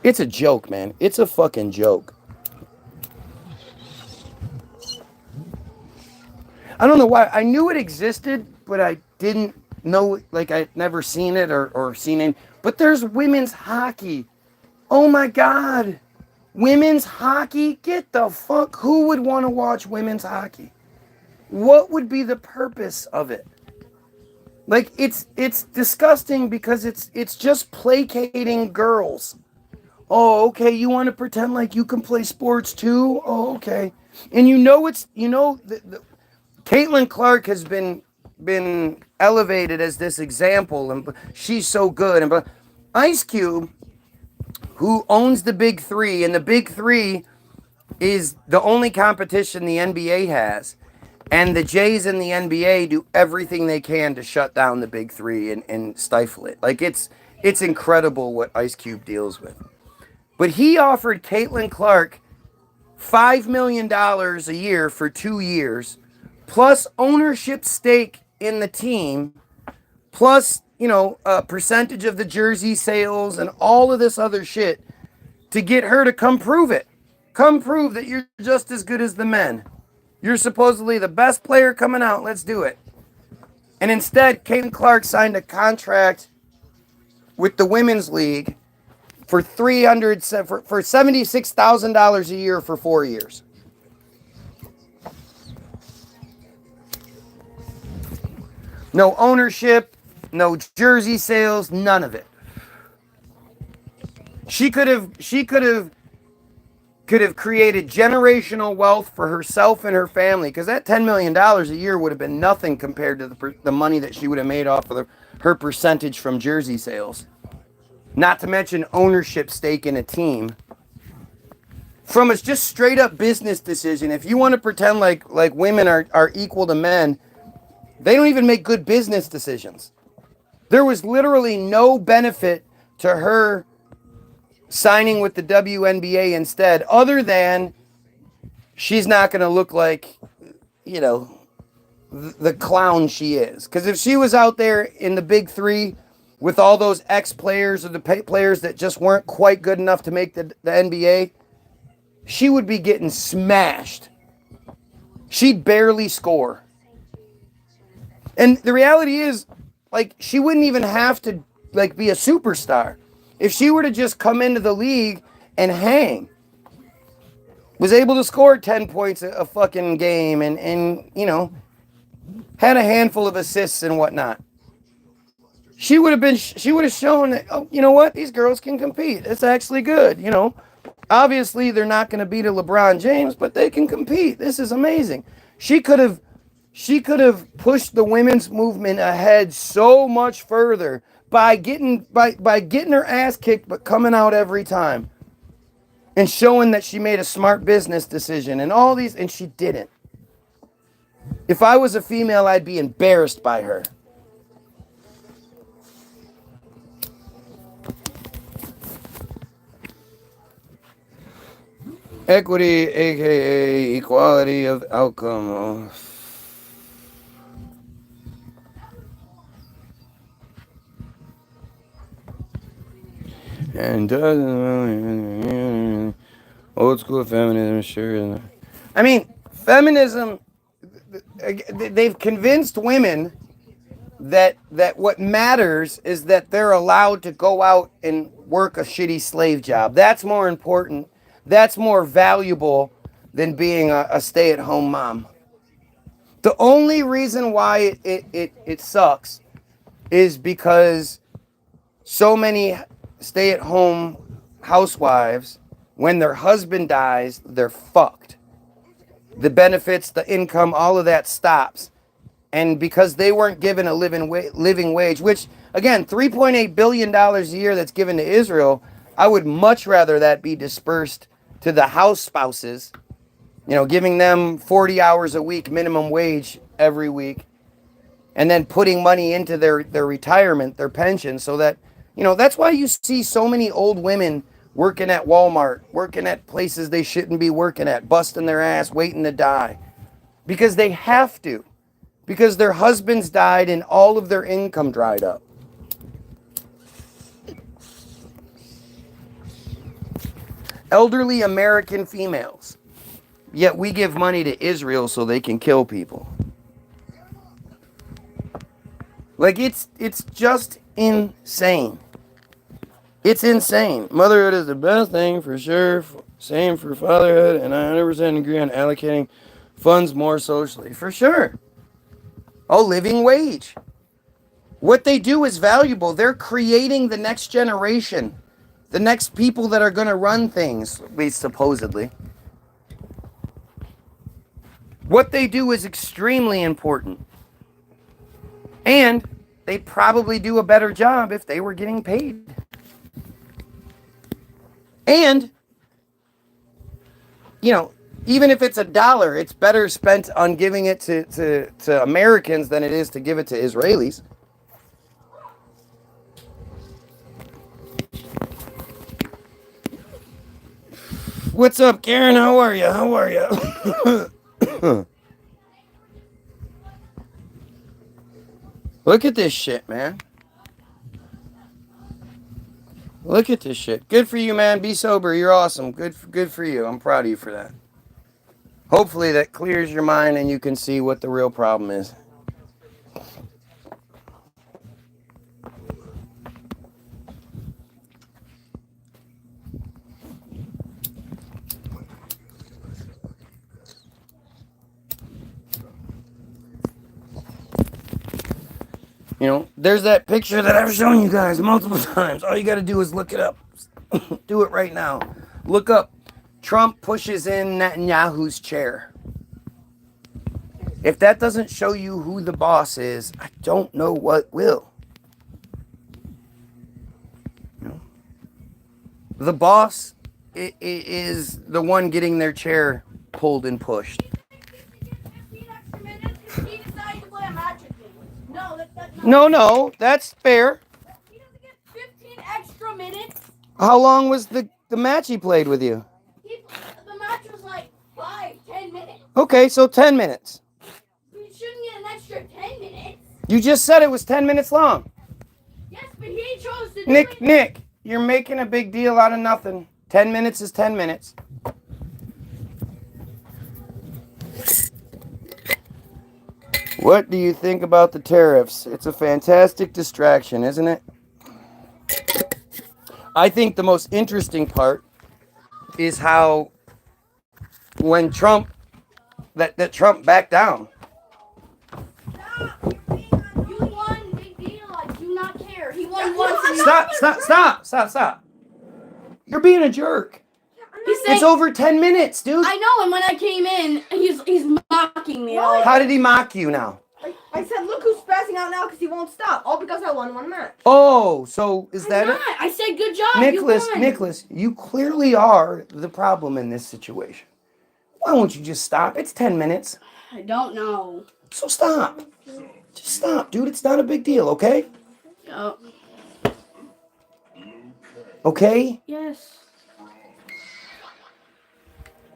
It's a joke, man. It's a fucking joke. I don't know why. I knew it existed, but I didn't know, like, I'd never seen it or seen it. But there's women's hockey. Oh my God. Women's hockey? Get the fuck. Who would want to watch women's hockey? What would be the purpose of it? Like, it's disgusting because it's just placating girls. Oh, okay, you want to pretend like you can play sports too? Oh, okay. And Caitlin Clark has been elevated as this example, and she's so good. And but Ice Cube, who owns the Big Three, and the Big Three is the only competition the NBA has, and the Jays in the NBA do everything they can to shut down the Big Three and stifle it. Like it's incredible what Ice Cube deals with. But he offered Caitlin Clark $5 million a year for 2 years, plus ownership stake in the team, plus, a percentage of the jersey sales and all of this other shit to get her to come prove it. Come prove that you're just as good as the men. You're supposedly the best player coming out. Let's do it. And instead, Caitlin Clark signed a contract with the Women's League for $76,000 a year for 4 years. No ownership, no jersey sales, none of it. She could have created generational wealth for herself and her family, because that $10 million a year would have been nothing compared to the money that she would have made off of her percentage from jersey sales. Not to mention ownership stake in a team. From a just straight up business decision, if you want to pretend like women are equal to men, they don't even make good business decisions. There was literally no benefit to her signing with the WNBA instead, other than she's not going to look like, the clown she is. Because if she was out there in the Big Three with all those ex-players or the players that just weren't quite good enough to make the NBA, she would be getting smashed. She'd barely score. And the reality is, she wouldn't even have to, be a superstar. If she were to just come into the league and hang, was able to score 10 points a fucking game and had a handful of assists and whatnot, she would have shown that, oh, you know what? These girls can compete. It's actually good, Obviously, they're not going to beat a LeBron James, but they can compete. This is amazing. She could have pushed the women's movement ahead so much further by getting her ass kicked, but coming out every time and showing that she made a smart business decision and all these, and she didn't. If I was a female, I'd be embarrassed by her. Equity, aka equality of outcome. And old school feminism, sure. I mean, feminism, they've convinced women that what matters is that they're allowed to go out and work a shitty slave job. That's more important. That's more valuable than being a stay-at-home mom. The only reason why it sucks is because so many stay-at-home housewives, when their husband dies, they're fucked. The benefits, the income, all of that stops. And because they weren't given a living wage, which, again, $3.8 billion a year that's given to Israel, I would much rather that be dispersed to the house spouses, giving them 40 hours a week minimum wage every week, and then putting money into their retirement, their pension, so that, that's why you see so many old women working at Walmart, working at places they shouldn't be working at, busting their ass, waiting to die. Because they have to. Because their husbands died and all of their income dried up. elderly American females. Yet we give money to Israel so they can kill people. Like, it's just insane. It's insane. Motherhood is the best thing for sure. Same for fatherhood. And I 100% agree on allocating funds more socially. For sure. Oh, living wage. What they do is valuable. They're creating the next generation. The next people that are going to run things, at least supposedly. What they do is extremely important. And they'd probably do a better job if they were getting paid. And, you know, even if it's $1, it's better spent on giving it to Americans than it is to give it to Israelis. What's up, Karen? How are you? How are you? Look at this shit, man. Look at this shit. Good for you, man. Be sober. You're awesome. Good for you. I'm proud of you for that. Hopefully that clears your mind and you can see what the real problem is. You know, there's that picture that I've shown you guys multiple times. All you got to do is look it up. Do it right now. Look up. Trump pushes in Netanyahu's chair. If that doesn't show you who the boss is, I don't know what will. You know? The boss is the one getting their chair pulled and pushed. No, that's fair. He doesn't get 15 extra minutes. How long was the match he played with you? The match was like 5-10 minutes. Okay, so 10 minutes. You shouldn't get an extra 10 minutes. You just said it was 10 minutes long. Yes, but he chose to do it. Nick, you're making a big deal out of nothing. 10 minutes is 10 minutes. What do you think about the tariffs? It's a fantastic distraction, isn't it? I think the most interesting part is how when Trump Trump backed down. Stop. You won, big deal. I do not care. He won once. Stop. You're being a jerk. It's over 10 minutes, dude. I know, and when I came in, he's mocking me. Like, how did he mock you now? I said, look who's spazzing out now because he won't stop. All because I won one match. Oh, so is that it? I said good job. Nicholas, you clearly are the problem in this situation. Why won't you just stop? It's 10 minutes. I don't know. So stop. Just stop, dude. It's not a big deal, okay? Yep. Okay? Yes.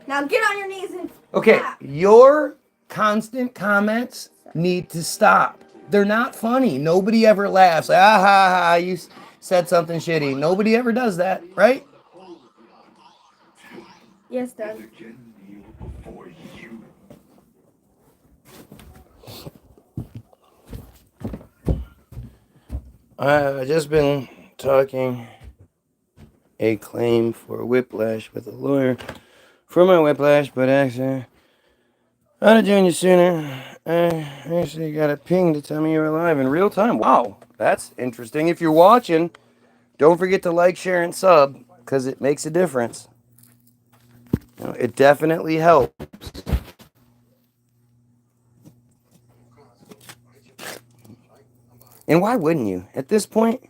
Now get on your knees and Okay, clap. your constant comments need to stop. They're not funny. Nobody ever laughs. Like, ah, ha, ha, you said something shitty. Nobody ever does that, right? Yes, Dad. I've just been talking a claim for whiplash with a lawyer for my whiplash, but actually, I'd have joined you sooner. I actually got a ping to tell me you're alive in real time. Wow, that's interesting. If you're watching, don't forget to like, share, and sub, because it makes a difference. You know, it definitely helps. And why wouldn't you? At this point,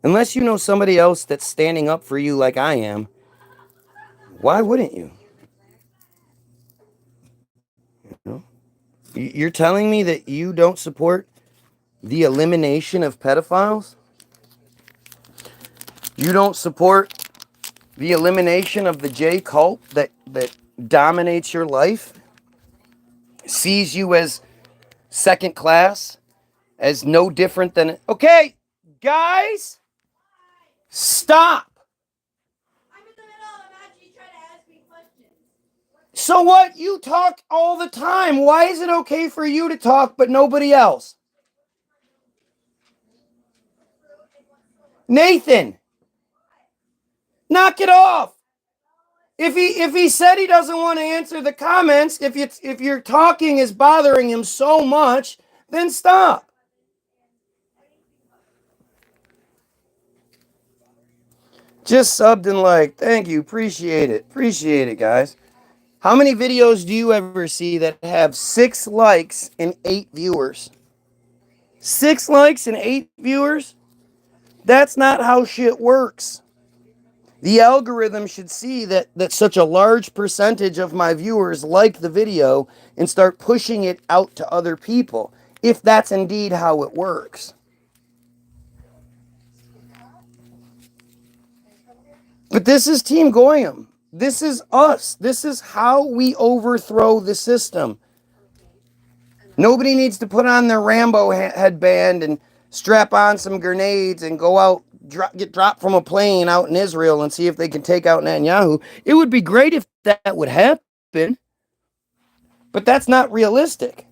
unless you know somebody else that's standing up for you like I am, why wouldn't you? You know? You're telling me that you don't support the elimination of pedophiles? You don't support the elimination of the J cult that dominates your life? Sees you as second class? As no different than... Okay, guys, stop. I'm in the middle of a So what? You talk all the time. Why is it okay for you to talk but nobody else? Nathan, knock it off. If he said he doesn't want to answer the comments, if your talking is bothering him so much, then stop. Just subbed and liked. Thank you. Appreciate it. Appreciate it, guys. How many videos do you ever see that have 6 likes and 8 viewers? 6 likes and 8 viewers? That's not how shit works. The algorithm should see that such a large percentage of my viewers like the video and start pushing it out to other people, if that's indeed how it works. But this is Team Goyim. This is us. This is how we overthrow the system. Nobody needs to put on their Rambo headband and strap on some grenades and go out, get dropped from a plane out in Israel and see if they can take out Netanyahu. It would be great if that would happen, but that's not realistic.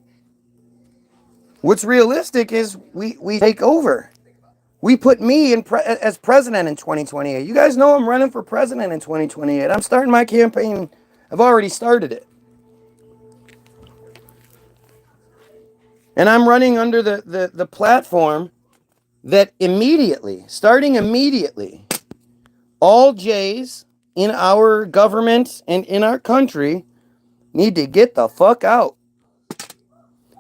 What's realistic is we take over. We put me as president in 2028. You guys know I'm running for president in 2028. I'm starting my campaign. I've already started it. And I'm running under the platform that starting immediately, all J's in our government and in our country need to get the fuck out.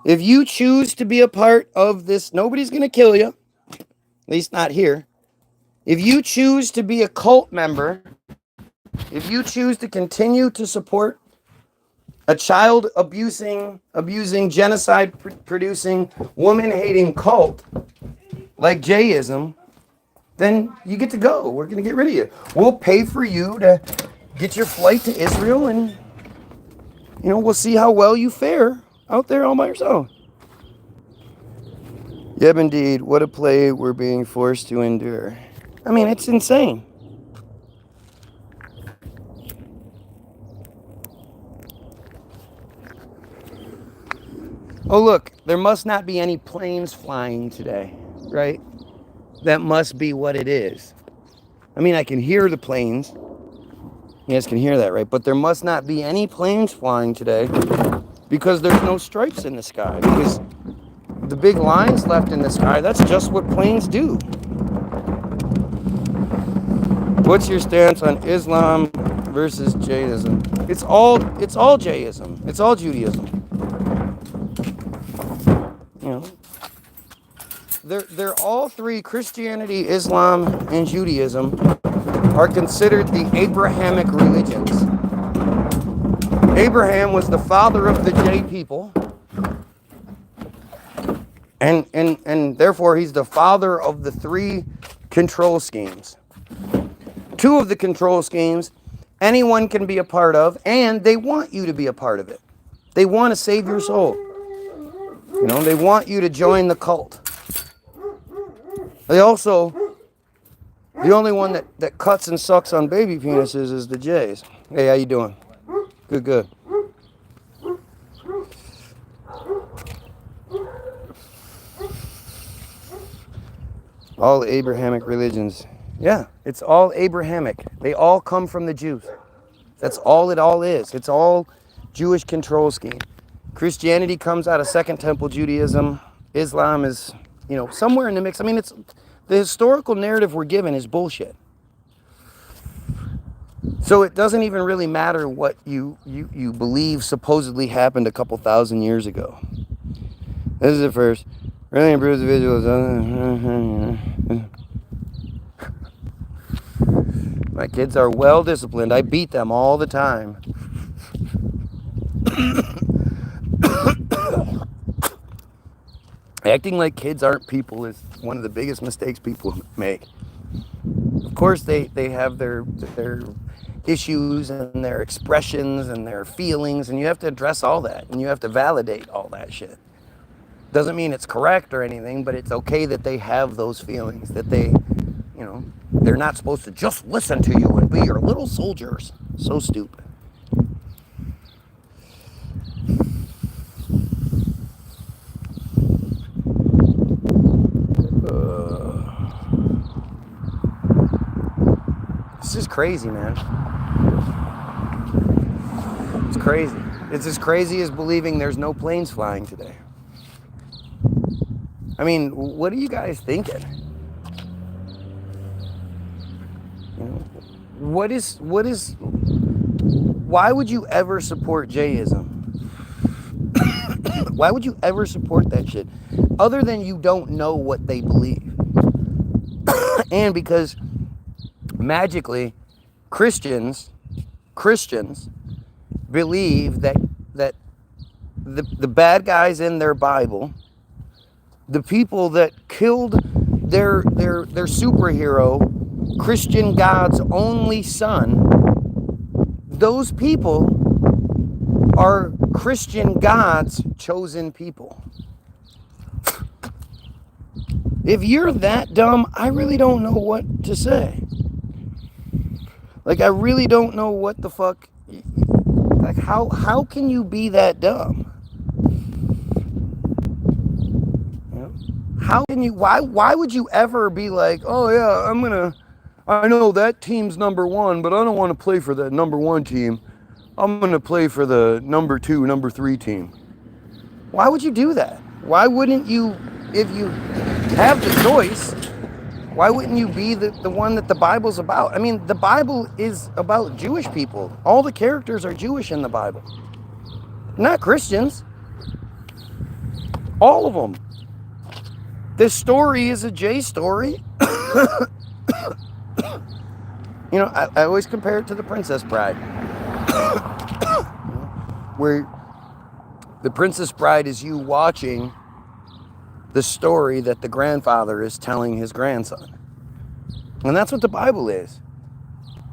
If you choose to be a part of this, nobody's going to kill you. At least not here. If you choose to be a cult member, if you choose to continue to support a child abusing, genocide producing, woman hating cult like Jayism, then you get to go. We're going to get rid of you. We'll pay for you to get your flight to Israel, and we'll see how well you fare out there all by yourself. Yep, indeed. What a play we're being forced to endure. I mean, it's insane. Oh, look, there must not be any planes flying today, right? That must be what it is. I mean, I can hear the planes. You guys can hear that, right? But there must not be any planes flying today because there's no stripes in the sky. Because the big lines left in the sky, that's just what planes do. What's your stance on Islam versus Judaism? It's all Jayism. It's all Judaism. They're all three, Christianity, Islam, and Judaism, are considered the Abrahamic religions. Abraham was the father of the Jay people, and therefore he's the father of the 3 control schemes. 2 of the control schemes anyone can be a part of, and they want you to be a part of it. They want to save your soul. They want you to join the cult. They also, the only one that cuts and sucks on baby penises is the Jays. Hey, how you doing? Good. All Abrahamic religions. Yeah, it's all Abrahamic. They all come from the Jews. That's all it all is. It's all Jewish control scheme. Christianity comes out of Second Temple Judaism. Islam is, somewhere in the mix. I mean, it's the historical narrative we're given is bullshit. So it doesn't even really matter what you believe supposedly happened a couple thousand years ago. This is the first. Really improves the visuals. My kids are well disciplined. I beat them all the time. Acting like kids aren't people is one of the biggest mistakes people make. Of course, they have their issues and their expressions and their feelings, and you have to address all that, and you have to validate all that shit. Doesn't mean it's correct or anything, but it's okay that they have those feelings, that they're not supposed to just listen to you and be your little soldiers. So stupid. crazy, man. It's crazy. It's as crazy as believing there's no planes flying today. I mean, what are you guys thinking? You know, why would you ever support Jayism? Why would you ever support that shit? Other than you don't know what they believe. And because magically Christians believe that the bad guys in their Bible, the people that killed their superhero, Christian God's only son, those people are Christian God's chosen people. If you're that dumb, I really don't know what to say. Like, I really don't know what the fuck. Like, how can you be that dumb? You know? How can you? Why would you ever be like, oh yeah, I know that team's number one, but I don't want to play for the number one team. I'm gonna play for the number two, number three team. Why would you do that? Why wouldn't you, if you have the choice, why wouldn't you be the one that the Bible's about? I mean, the Bible is about Jewish people. All the characters are Jewish in the Bible. Not Christians. All of them. This story is a J story. You know, I always compare it to The Princess Bride. Where The Princess Bride is you watching the story that the grandfather is telling his grandson. And that's what the Bible is.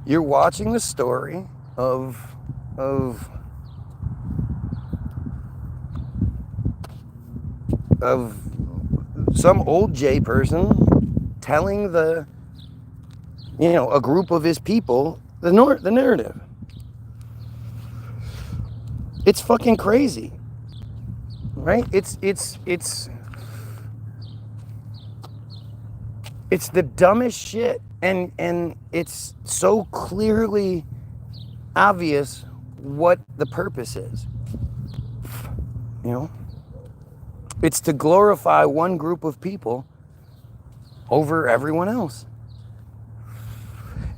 You're watching the story of some old J person telling a group of his people the narrative. It's fucking crazy. Right? It's the dumbest shit, and it's so clearly obvious what the purpose is. You know? It's to glorify one group of people over everyone else.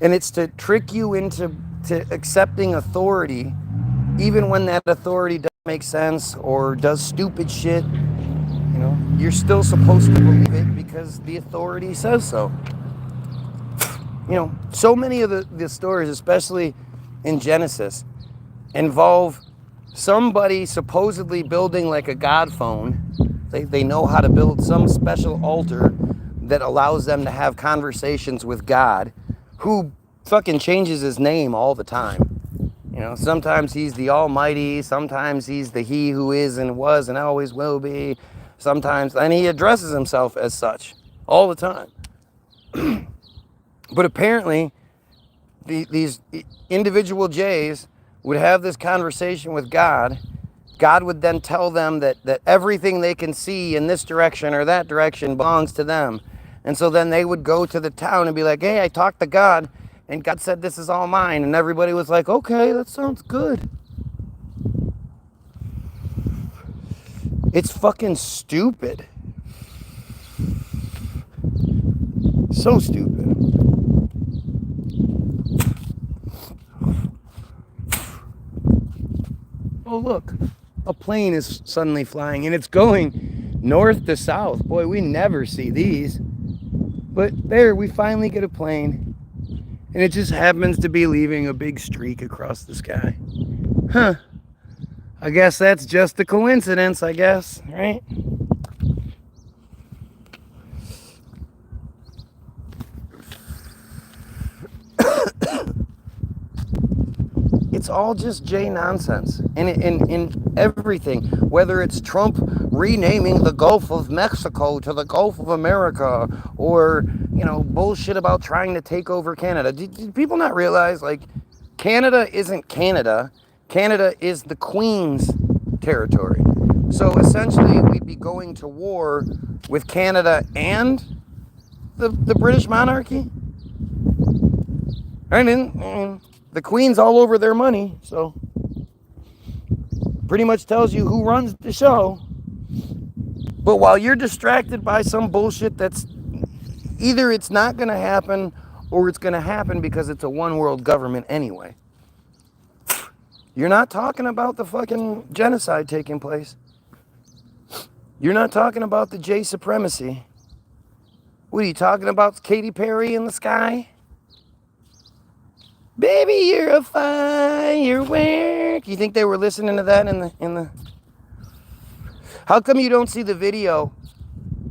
And it's to trick you into accepting authority even when that authority doesn't make sense or does stupid shit. You know, you're still supposed to believe it because the authority says so. You know, so many of the stories, especially in Genesis, involve somebody supposedly building like a God phone. They know how to build some special altar that allows them to have conversations with God, who fucking changes his name all the time. You know, sometimes he's the Almighty, sometimes he's the He who is and was and always will be. Sometimes, and he addresses himself as such all the time. But apparently, these individual J's would have this conversation with God. God would then tell them that everything they can see in this direction or that direction belongs to them. And so then they would go to the town and be like, hey, I talked to God, and God said this is all mine. And everybody was like, okay, that sounds good. It's fucking stupid. So stupid. Oh, look. A plane is suddenly flying, and it's going north to south. Boy, we never see these. But there, we finally get a plane. And it just happens to be leaving a big streak across the sky. Huh. I guess that's just a coincidence, I guess, right? It's all just J nonsense. And in everything, whether it's Trump renaming the Gulf of Mexico to the Gulf of America, or, you know, bullshit about trying to take over Canada. Did people not realize, like, Canada isn't Canada. Canada is the Queen's territory. So essentially, we'd be going to war with Canada and the British monarchy. And the Queen's all over their money, so pretty much tells you who runs the show. But while you're distracted by some bullshit that's either it's not going to happen or it's going to happen because it's a one world government anyway, you're not talking about the fucking genocide taking place. You're not talking about the J supremacy. What are you talking about? Katy Perry in the sky? Baby, you're a firework. You think they were listening to that in the? How come you don't see the video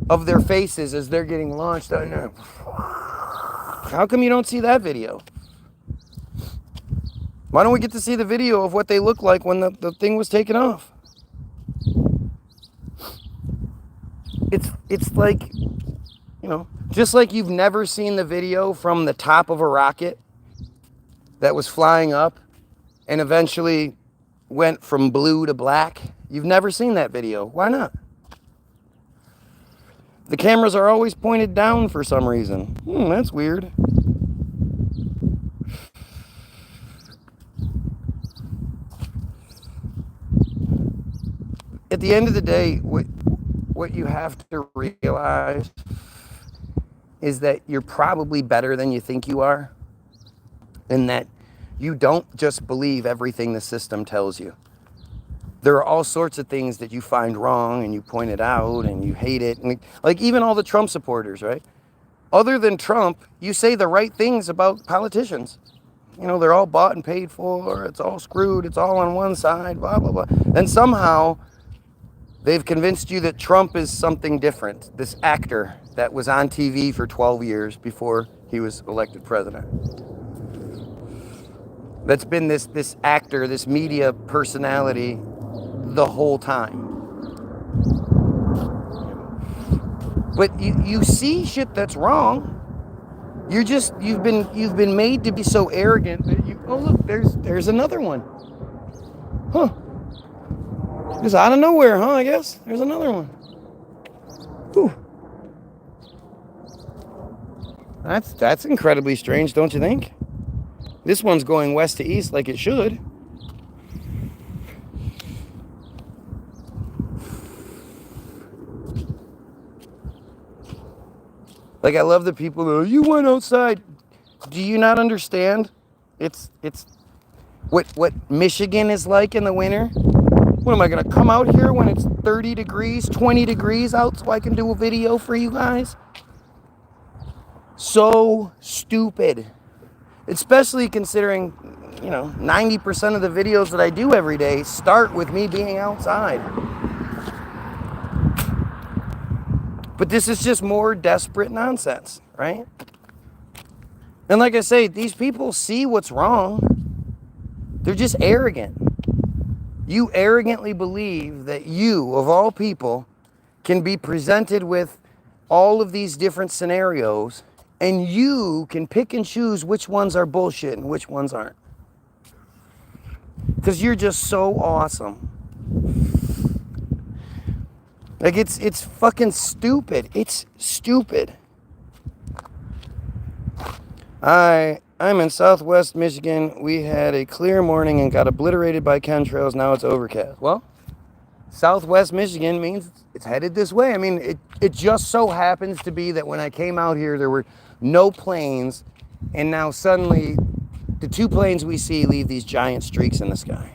of their faces as they're getting launched? How come you don't see that video? Why don't we get to see the video of what they look like when the thing was taken off? It's like, just like you've never seen the video from the top of a rocket that was flying up and eventually went from blue to black. You've never seen that video. Why not? The cameras are always pointed down for some reason. That's weird. At the end of the day, what you have to realize is that you're probably better than you think you are, and that you don't just believe everything the system tells you. There are all sorts of things that you find wrong and you point it out and you hate it. And like even all the Trump supporters, right? Other than Trump, you say the right things about politicians. They're all bought and paid for. It's all screwed. It's all on one side, blah, blah, blah. And somehow they've convinced you that Trump is something different. This actor that was on TV for 12 years before he was elected president. That's been this actor, this media personality the whole time. But you see shit that's wrong. You've been made to be so arrogant that look, there's another one. Huh. Just out of nowhere, huh, I guess? There's another one. Whew. That's incredibly strange, don't you think? This one's going west to east like it should. Like, I love the people that you went outside. Do you not understand? It's what Michigan is like in the winter. What am I gonna come out here when it's 30 degrees, 20 degrees out so I can do a video for you guys? So stupid. Especially considering, 90% of the videos that I do every day start with me being outside. But this is just more desperate nonsense, right? And like I say, these people see what's wrong. They're just arrogant. You arrogantly believe that you, of all people, can be presented with all of these different scenarios and you can pick and choose which ones are bullshit and which ones aren't. Because you're just so awesome. Like, it's fucking stupid. It's stupid. I'm in Southwest Michigan. We had a clear morning and got obliterated by chemtrails. Now it's overcast. Well, Southwest Michigan means it's headed this way. I mean, it just so happens to be that when I came out here, there were no planes, and now suddenly the two planes we see leave these giant streaks in the sky.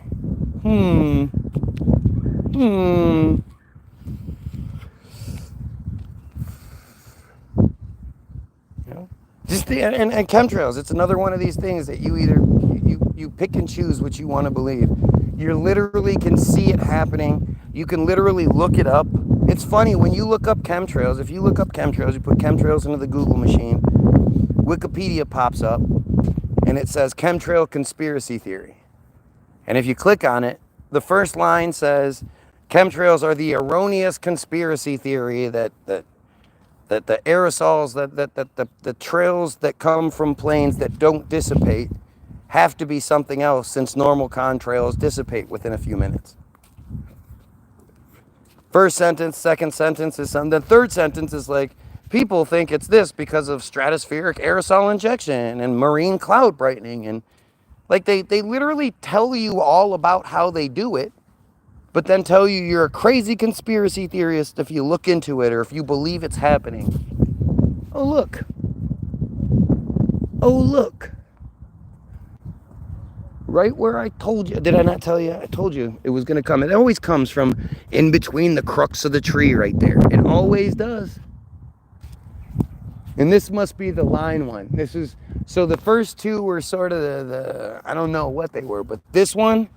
Just and chemtrails, it's another one of these things that you either you pick and choose what you want to believe. You literally can see it happening. You can literally look it up. It's funny when you look up chemtrails. If you look up chemtrails, you put chemtrails into the Google machine, Wikipedia pops up and it says chemtrail conspiracy theory. And if you click on it, the first line says chemtrails are the erroneous conspiracy theory that the aerosols, the trails that come from planes that don't dissipate have to be something else, since normal contrails dissipate within a few minutes. First sentence, second sentence is something. The third sentence is like, people think it's this because of stratospheric aerosol injection and marine cloud brightening. And like they literally tell you all about how they do it, but then tell you you're a crazy conspiracy theorist if you look into it or if you believe it's happening. Oh, look. Oh, look. Right where I told you. Did I not tell you? I told you it was going to come. It always comes from in between the crux of the tree right there. It always does. And this must be the line one. This is, so the first two were sort of the I don't know what they were, but this one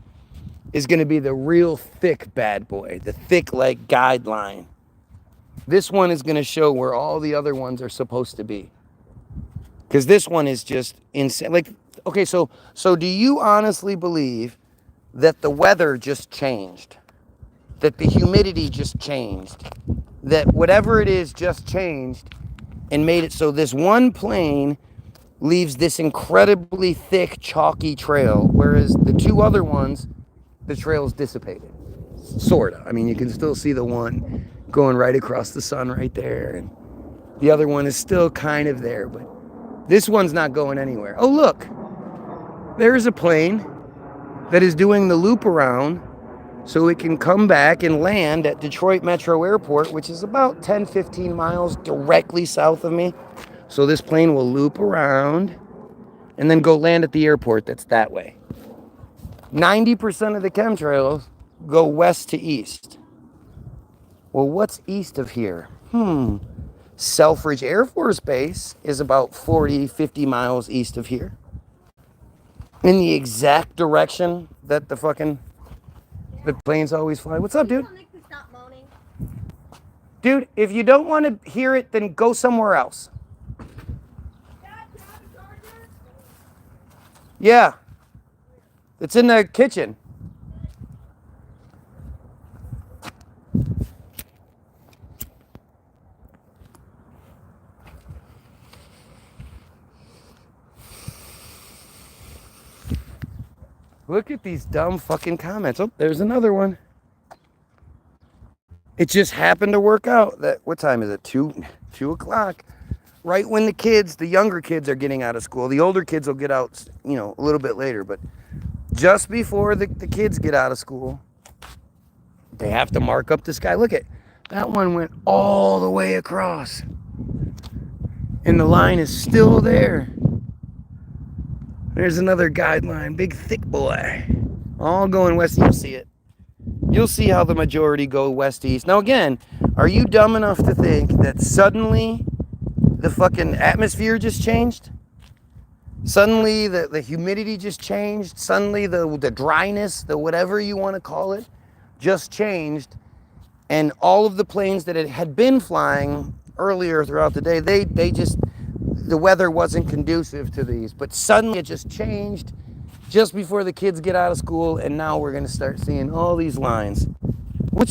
is going to be the real thick bad boy. The thick, like, guideline. This one is going to show where all the other ones are supposed to be. Because this one is just insane. Like, okay, so do you honestly believe that the weather just changed? That the humidity just changed? That whatever it is just changed and made it so this one plane leaves this incredibly thick, chalky trail, whereas the two other ones, the trail's dissipated. Sorta. I mean, you can still see the one going right across the sun right there, and the other one is still kind of there, but this one's not going anywhere. Oh, look. There's a plane that is doing the loop around so it can come back and land at Detroit Metro Airport, which is about 10, 15 miles directly south of me. So this plane will loop around and then go land at the airport that's that way. 90% of the chemtrails go west to east. Well, what's east of here? Selfridge Air Force Base is about 40, 50 miles east of here. In the exact direction that the planes always fly. What's up, dude? Dude, if you don't want to hear it, then go somewhere else. Yeah. It's in the kitchen. Look at these dumb fucking comments. Oh, there's another one. It just happened to work out that, what time is it? 2 o'clock. Right when the younger kids are getting out of school. The older kids will get out, a little bit later, but just before the kids get out of school, they have to mark up the sky. Look at that one, went all the way across. And the line is still there. There's another guideline, big thick boy. All going west. You'll see it. You'll see how the majority go west-east. Now again, are you dumb enough to think that suddenly the fucking atmosphere just changed? Suddenly the humidity just changed? Suddenly the dryness, the whatever you want to call it, just changed? And all of the planes that had been flying earlier throughout the day, the weather wasn't conducive to these. But suddenly it just changed just before the kids get out of school, and now we're going to start seeing all these lines. What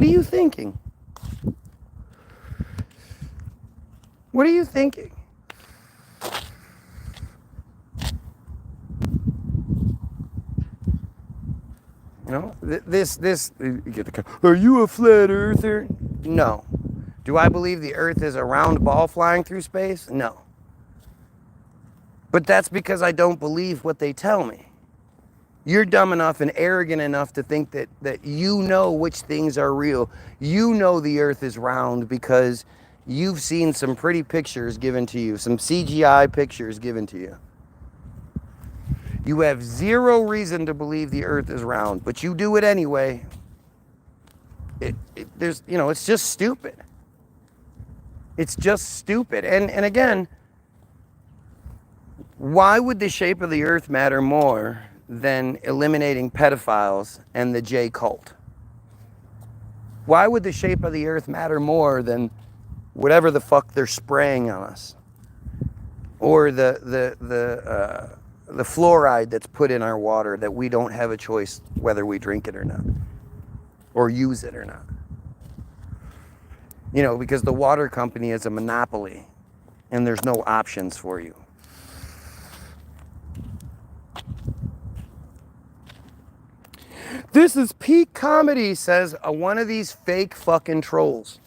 are you thinking? What are you thinking? Are you a flat earther? No. Do I believe the earth is a round ball flying through space? No. But that's because I don't believe what they tell me. You're dumb enough and arrogant enough to think that you know which things are real. You know the earth is round because you've seen some pretty pictures given to you, some CGI pictures given to you. You have zero reason to believe the earth is round, but you do it anyway. It's just stupid. It's just stupid. And again, why would the shape of the earth matter more than eliminating pedophiles and the J cult? Why would the shape of the earth matter more than whatever the fuck they're spraying on us? Or the fluoride that's put in our water that we don't have a choice whether we drink it or not, or use it or not. Because the water company is a monopoly and there's no options for you. This is peak comedy, says one of these fake fucking trolls.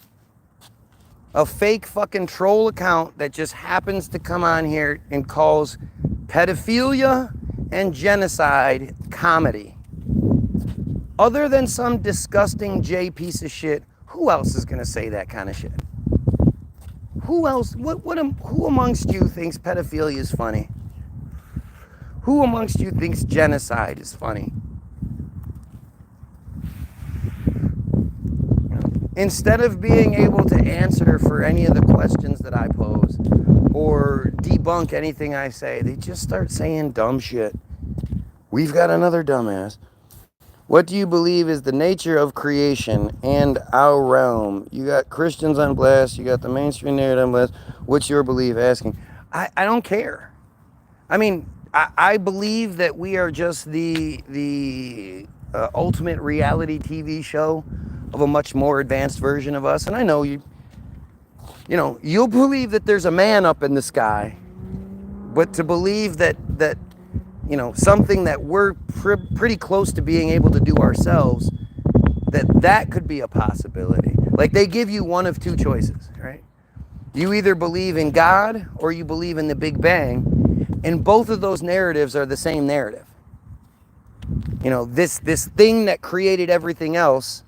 a fake fucking troll account that just happens to come on here and calls pedophilia and genocide comedy. Other than some disgusting J piece of shit, who else is gonna say that kind of shit? Who else? Who amongst you thinks pedophilia is funny? Who amongst you thinks genocide is funny? Instead of being able to answer for any of the questions that I pose or debunk anything I say, they just start saying dumb shit. We've got another dumbass. What do you believe is the nature of creation and our realm? You got Christians on blast. You got the mainstream narrative on blast. What's your belief? Asking. I don't care. I mean, I believe that we are just the ultimate reality TV show of a much more advanced version of us. And I know you'll believe that there's a man up in the sky, but to believe that something that we're pretty close to being able to do ourselves, that could be a possibility. Like, they give you one of two choices, right? You either believe in God or you believe in the Big Bang, and both of those narratives are the same narrative. This thing that created everything else,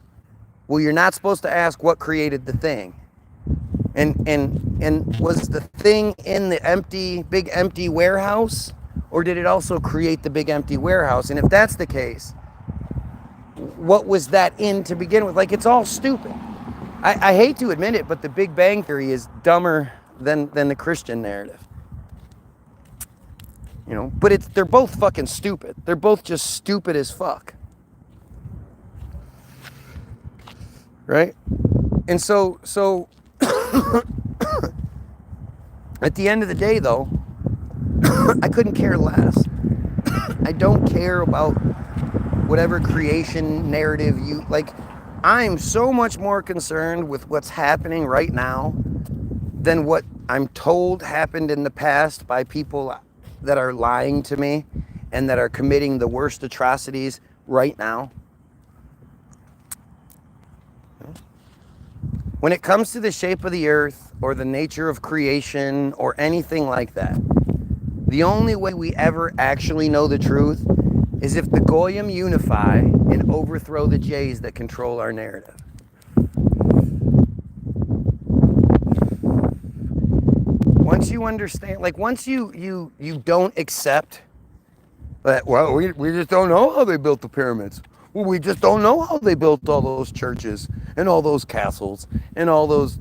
well, you're not supposed to ask what created the thing. And was the thing in the big empty warehouse, or did it also create the big empty warehouse? And if that's the case, what was that in to begin with? Like, it's all stupid. I hate to admit it, but the Big Bang Theory is dumber than the Christian narrative. But they're both fucking stupid. They're both just stupid as fuck. Right? And so at the end of the day, though, I couldn't care less. I don't care about whatever creation narrative you like. I'm so much more concerned with what's happening right now than what I'm told happened in the past by people that are lying to me and that are committing the worst atrocities right now. When it comes to the shape of the earth or the nature of creation or anything like that, the only way we ever actually know the truth is if the Goyim unify and overthrow the Jays that control our narrative. Once you understand, like, once you don't accept that, well, we just don't know how they built the pyramids. Well, we just don't know how they built all those churches and all those castles and all those,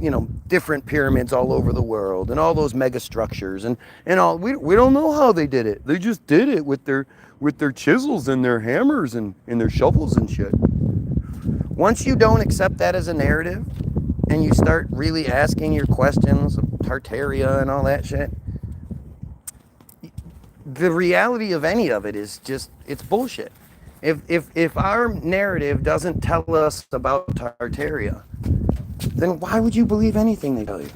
different pyramids all over the world and all those mega structures and all. We don't know how they did it. They just did it with their chisels and their hammers and their shovels and shit. Once you don't accept that as a narrative and you start really asking your questions of Tartaria and all that shit, the reality of any of it is just, it's bullshit. If our narrative doesn't tell us about Tartaria, then why would you believe anything they tell you?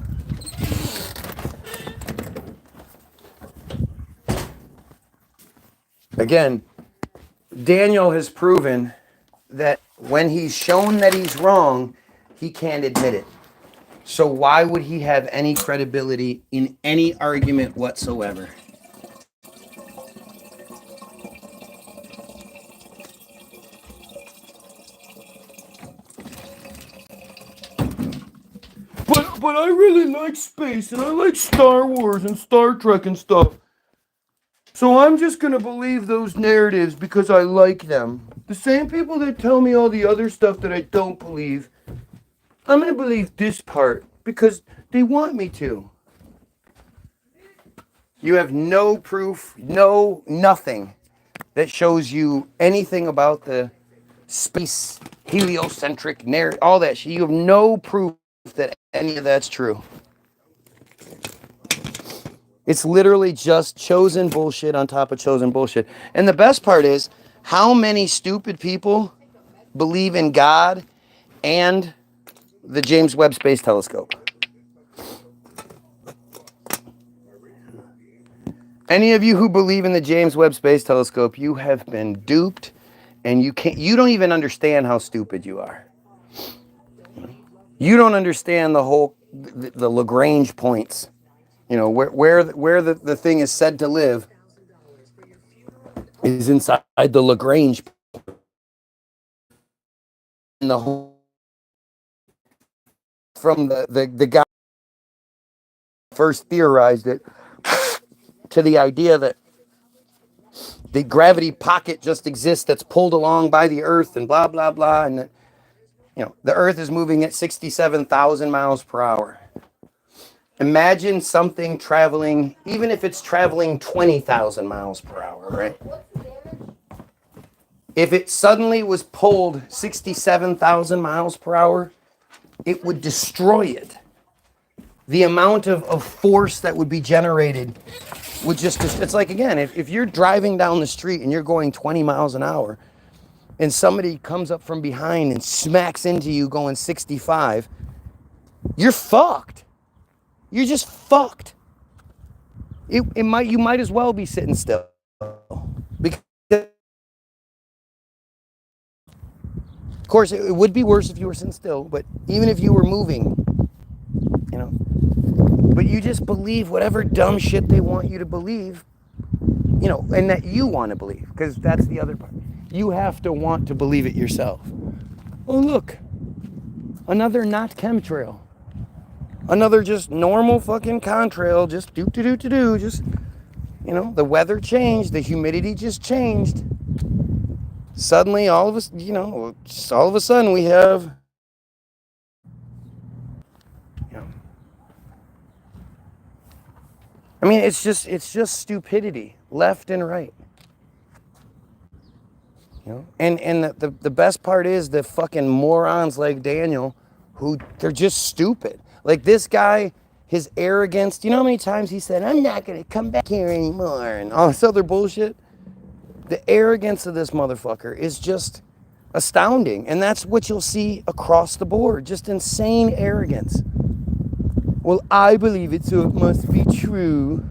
Again, Daniel has proven that when he's shown that he's wrong, he can't admit it. So why would he have any credibility in any argument whatsoever? But I really like space, and I like Star Wars and Star Trek and stuff. So I'm just going to believe those narratives because I like them. The same people that tell me all the other stuff that I don't believe, I'm going to believe this part because they want me to. You have no proof, nothing that shows you anything about the space heliocentric narrative, all that shit. You have no proof that any of that's true. It's literally just chosen bullshit on top of chosen bullshit. And the best part is, how many stupid people believe in God and the James Webb Space Telescope? Any of you who believe in the James Webb Space Telescope, you have been duped, and you don't even understand how stupid you are. You don't understand the whole the Lagrange points, you know, where the thing is said to live is inside the Lagrange. And the whole, from the guy who first theorized it to the idea that the gravity pocket just exists that's pulled along by the Earth and blah blah blah, and that, you know, the Earth is moving at 67,000 miles per hour. Imagine something traveling, even if it's traveling 20,000 miles per hour, right? If it suddenly was pulled 67,000 miles per hour, it would destroy it. The amount of force that would be generated would just, it's like, again, if you're driving down the street and you're going 20 miles an hour and somebody comes up from behind and smacks into you going 65, you're fucked. You're just fucked. You might as well be sitting still. Because, of course, it would be worse if you were sitting still, but even if you were moving, you know, but you just believe whatever dumb shit they want you to believe, you know, and that you want to believe, because that's the other part. You have to want to believe it yourself. Oh, look, another not chemtrail. Another just normal fucking contrail, just do, just, you know, the weather changed, the humidity just changed. Suddenly, all of us, you know, just all of a sudden we have, you know, I mean, it's just stupidity, left and right. You know, and the best part is the fucking morons like Daniel, who they're just stupid. Like this guy, his arrogance. Do you know how many times he said, "I'm not gonna come back here anymore," and all this other bullshit? The arrogance of this motherfucker is just astounding, and that's what you'll see across the board. Just insane arrogance. Well, I believe it, so it must be true.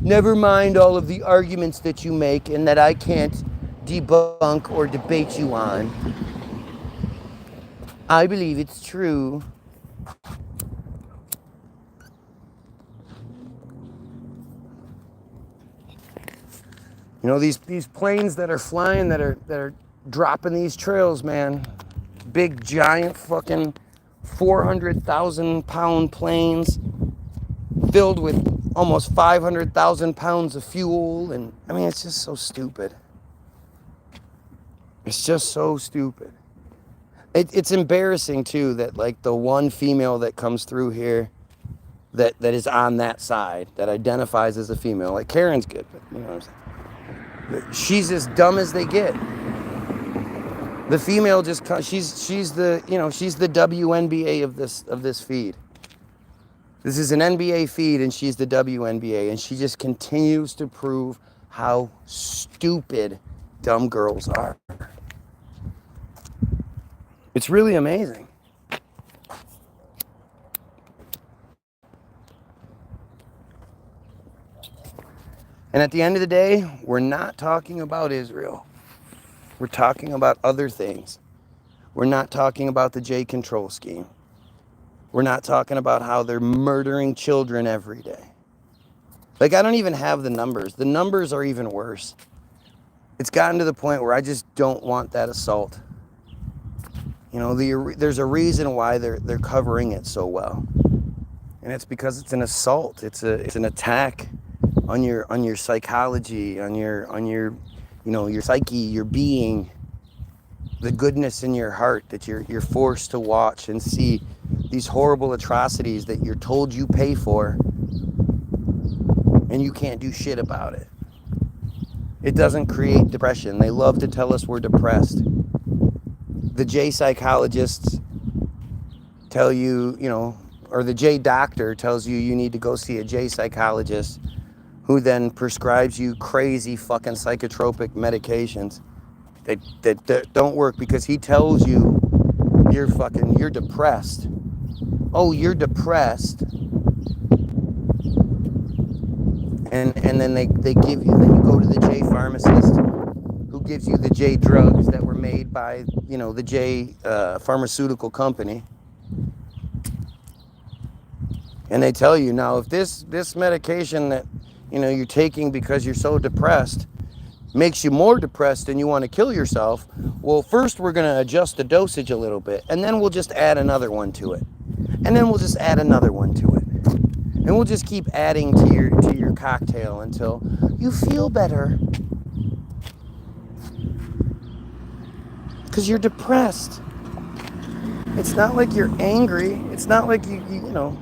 Never mind all of the arguments that you make and that I can't debunk or debate you on. I believe it's true. You know, these planes that are flying, that are dropping these trails, man. Big, giant fucking 400,000 pound planes filled with almost 500,000 pounds of fuel. And I mean, it's just so stupid. It's just so stupid. It's embarrassing too that like the one female that comes through here that is on that side, that identifies as a female, like Karen's good, but you know what I'm saying? She's as dumb as they get. The female just, she's the, you know, she's the WNBA of this feed. This is an NBA feed and she's the WNBA, and she just continues to prove how stupid dumb girls are. It's really amazing. And at the end of the day, we're not talking about Israel. We're talking about other things. We're not talking about the J control scheme. We're not talking about how they're murdering children every day. Like, I don't even have the numbers. The numbers are even worse. It's gotten to the point where I just don't want that assault. You know, there's a reason why they're covering it so well. And it's because it's an assault. It's an attack on your psychology, on your you know, your psyche, your being, the goodness in your heart that you're forced to watch and see these horrible atrocities that you're told you pay for, and you can't do shit about it. It doesn't create depression. They love to tell us we're depressed. The J psychologists tell you, you know, or the J doctor tells you need to go see a J psychologist, who then prescribes you crazy fucking psychotropic medications that don't work, because he tells you you're depressed. Oh, you're depressed. And then they give you, then you go to the J pharmacist, who gives you the J drugs that were made by, you know, the J pharmaceutical company. And they tell you now, if this medication that you're taking because you're so depressed makes you more depressed and you want to kill yourself, well, first we're going to adjust the dosage a little bit, and then we'll just add another one to it, and then we'll just add another one to it, and we'll just keep adding to your cocktail until you feel better, because you're depressed. It's not like you're angry. It's not like you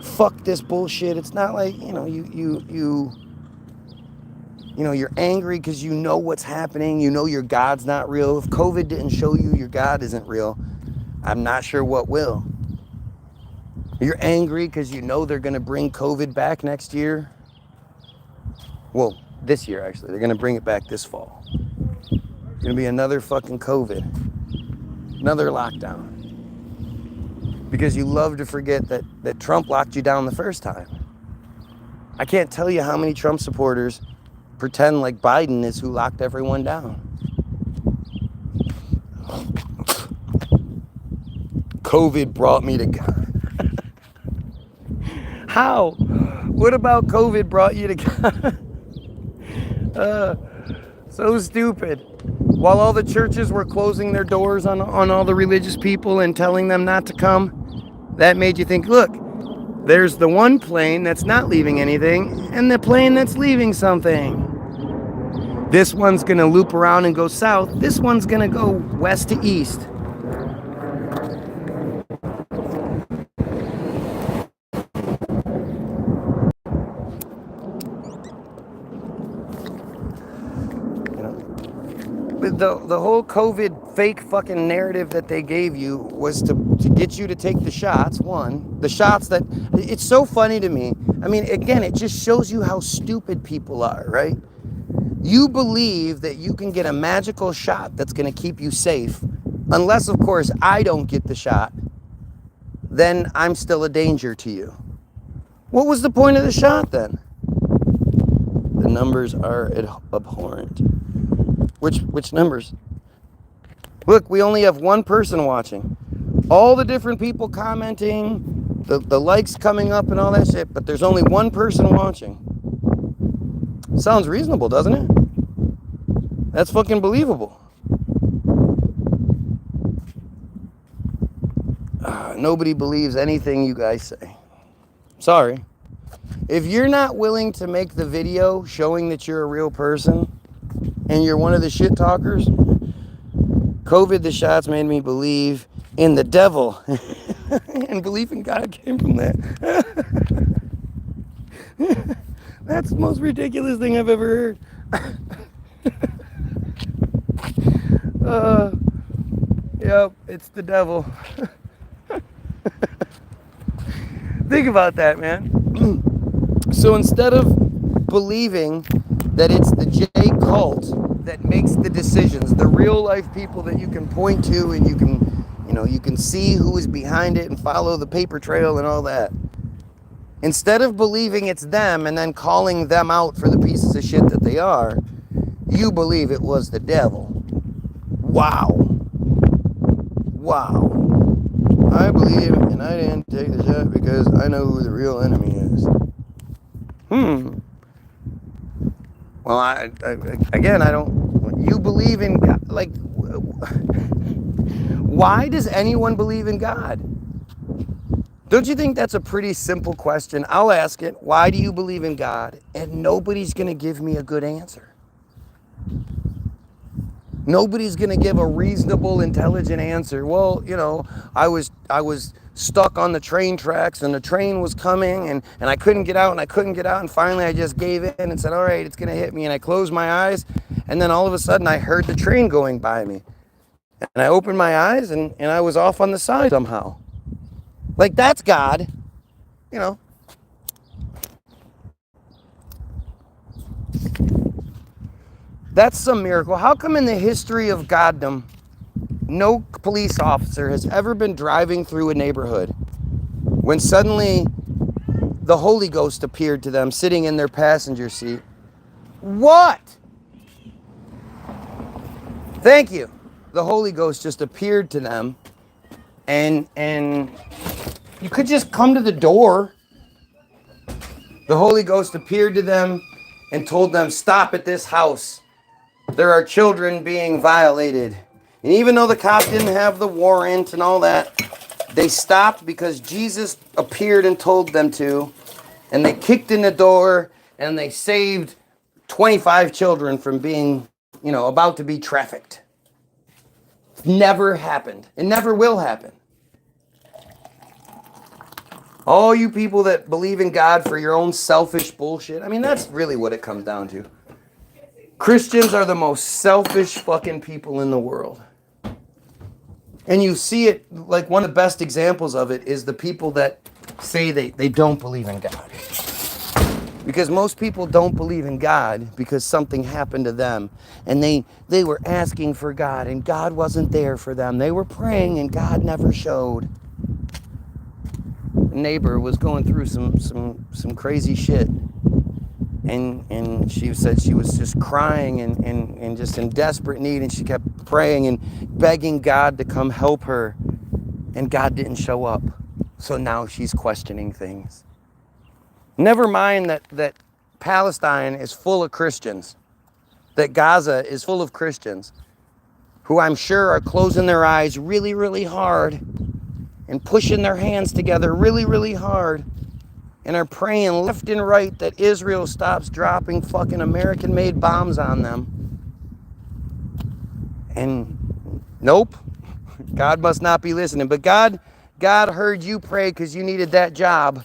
fuck this bullshit. It's not like you're angry because you know what's happening. You know your God's not real. If COVID didn't show you your God isn't real, I'm not sure what will. You're angry because you know they're going to bring COVID back next year. Well, this year, actually. They're going to bring it back this fall. It's going to be another fucking COVID. Another lockdown. Because you love to forget that Trump locked you down the first time. I can't tell you how many Trump supporters pretend like Biden is who locked everyone down. COVID brought me to God. How? What about COVID brought you to God? So stupid. While all the churches were closing their doors on all the religious people and telling them not to come, that made you think, look, there's the one plane that's not leaving anything and the plane that's leaving something. This one's going to loop around and go south. This one's going to go west to east. The whole COVID fake fucking narrative that they gave you was to get you to take the shots. One, the shots that, it's so funny to me. I mean, again, it just shows you how stupid people are, right? You believe that you can get a magical shot that's going to keep you safe, unless, of course, I don't get the shot. Then I'm still a danger to you. What was the point of the shot then? The numbers are abhorrent. Which numbers? Look, we only have one person watching. All the different people commenting, the likes coming up and all that shit, but there's only one person watching. Sounds reasonable, doesn't it? That's fucking believable. Nobody believes anything you guys say. Sorry. If you're not willing to make the video showing that you're a real person and you're one of the shit talkers, COVID, the shots made me believe in the devil. And belief in God came from that. That's the most ridiculous thing I've ever heard. Yep, it's the devil. Think about that, man. So instead of believing that it's the J cult that makes the decisions, the real life people that you can point to and you can see who is behind it and follow the paper trail and all that. Instead of believing it's them and then calling them out for the pieces of shit that they are, you believe it was the devil. Wow. I believe, and I didn't take the shot because I know who the real enemy is. Well, I don't. You believe in God? Like, why does anyone believe in God? Don't you think that's a pretty simple question? I'll ask it. Why do you believe in God? And nobody's going to give me a good answer. Nobody's going to give a reasonable, intelligent answer. Well, I was stuck on the train tracks and the train was coming and I couldn't get out and finally I just gave in and said, all right, it's going to hit me. And I closed my eyes and then all of a sudden I heard the train going by me. And I opened my eyes and I was off on the side somehow. Like, that's God, That's some miracle. How come in the history of Goddom, no police officer has ever been driving through a neighborhood when suddenly the Holy Ghost appeared to them sitting in their passenger seat? What? Thank you. The Holy Ghost just appeared to them and you could just come to the door The Holy Ghost appeared to them and told them, stop at this house. There are children being violated. And even though the cop didn't have the warrant and all that, they stopped because Jesus appeared and told them to. And they kicked in the door and they saved 25 children from being, about to be trafficked. Never happened. It never will happen. All you people that believe in God for your own selfish bullshit, I mean, that's really what it comes down to. Christians are the most selfish fucking people in the world. And you see it, like one of the best examples of it is the people that say they don't believe in God. Because most people don't believe in God because something happened to them. And they were asking for God and God wasn't there for them. They were praying and God never showed. A neighbor was going through some crazy shit. And she said she was just crying and just in desperate need. And she kept praying and begging God to come help her. And God didn't show up. So now she's questioning things. Never mind that Palestine is full of Christians, that Gaza is full of Christians who I'm sure are closing their eyes really, really hard and pushing their hands together really, really hard and are praying left and right that Israel stops dropping fucking American-made bombs on them. And nope, God must not be listening. But God heard you pray because you needed that job.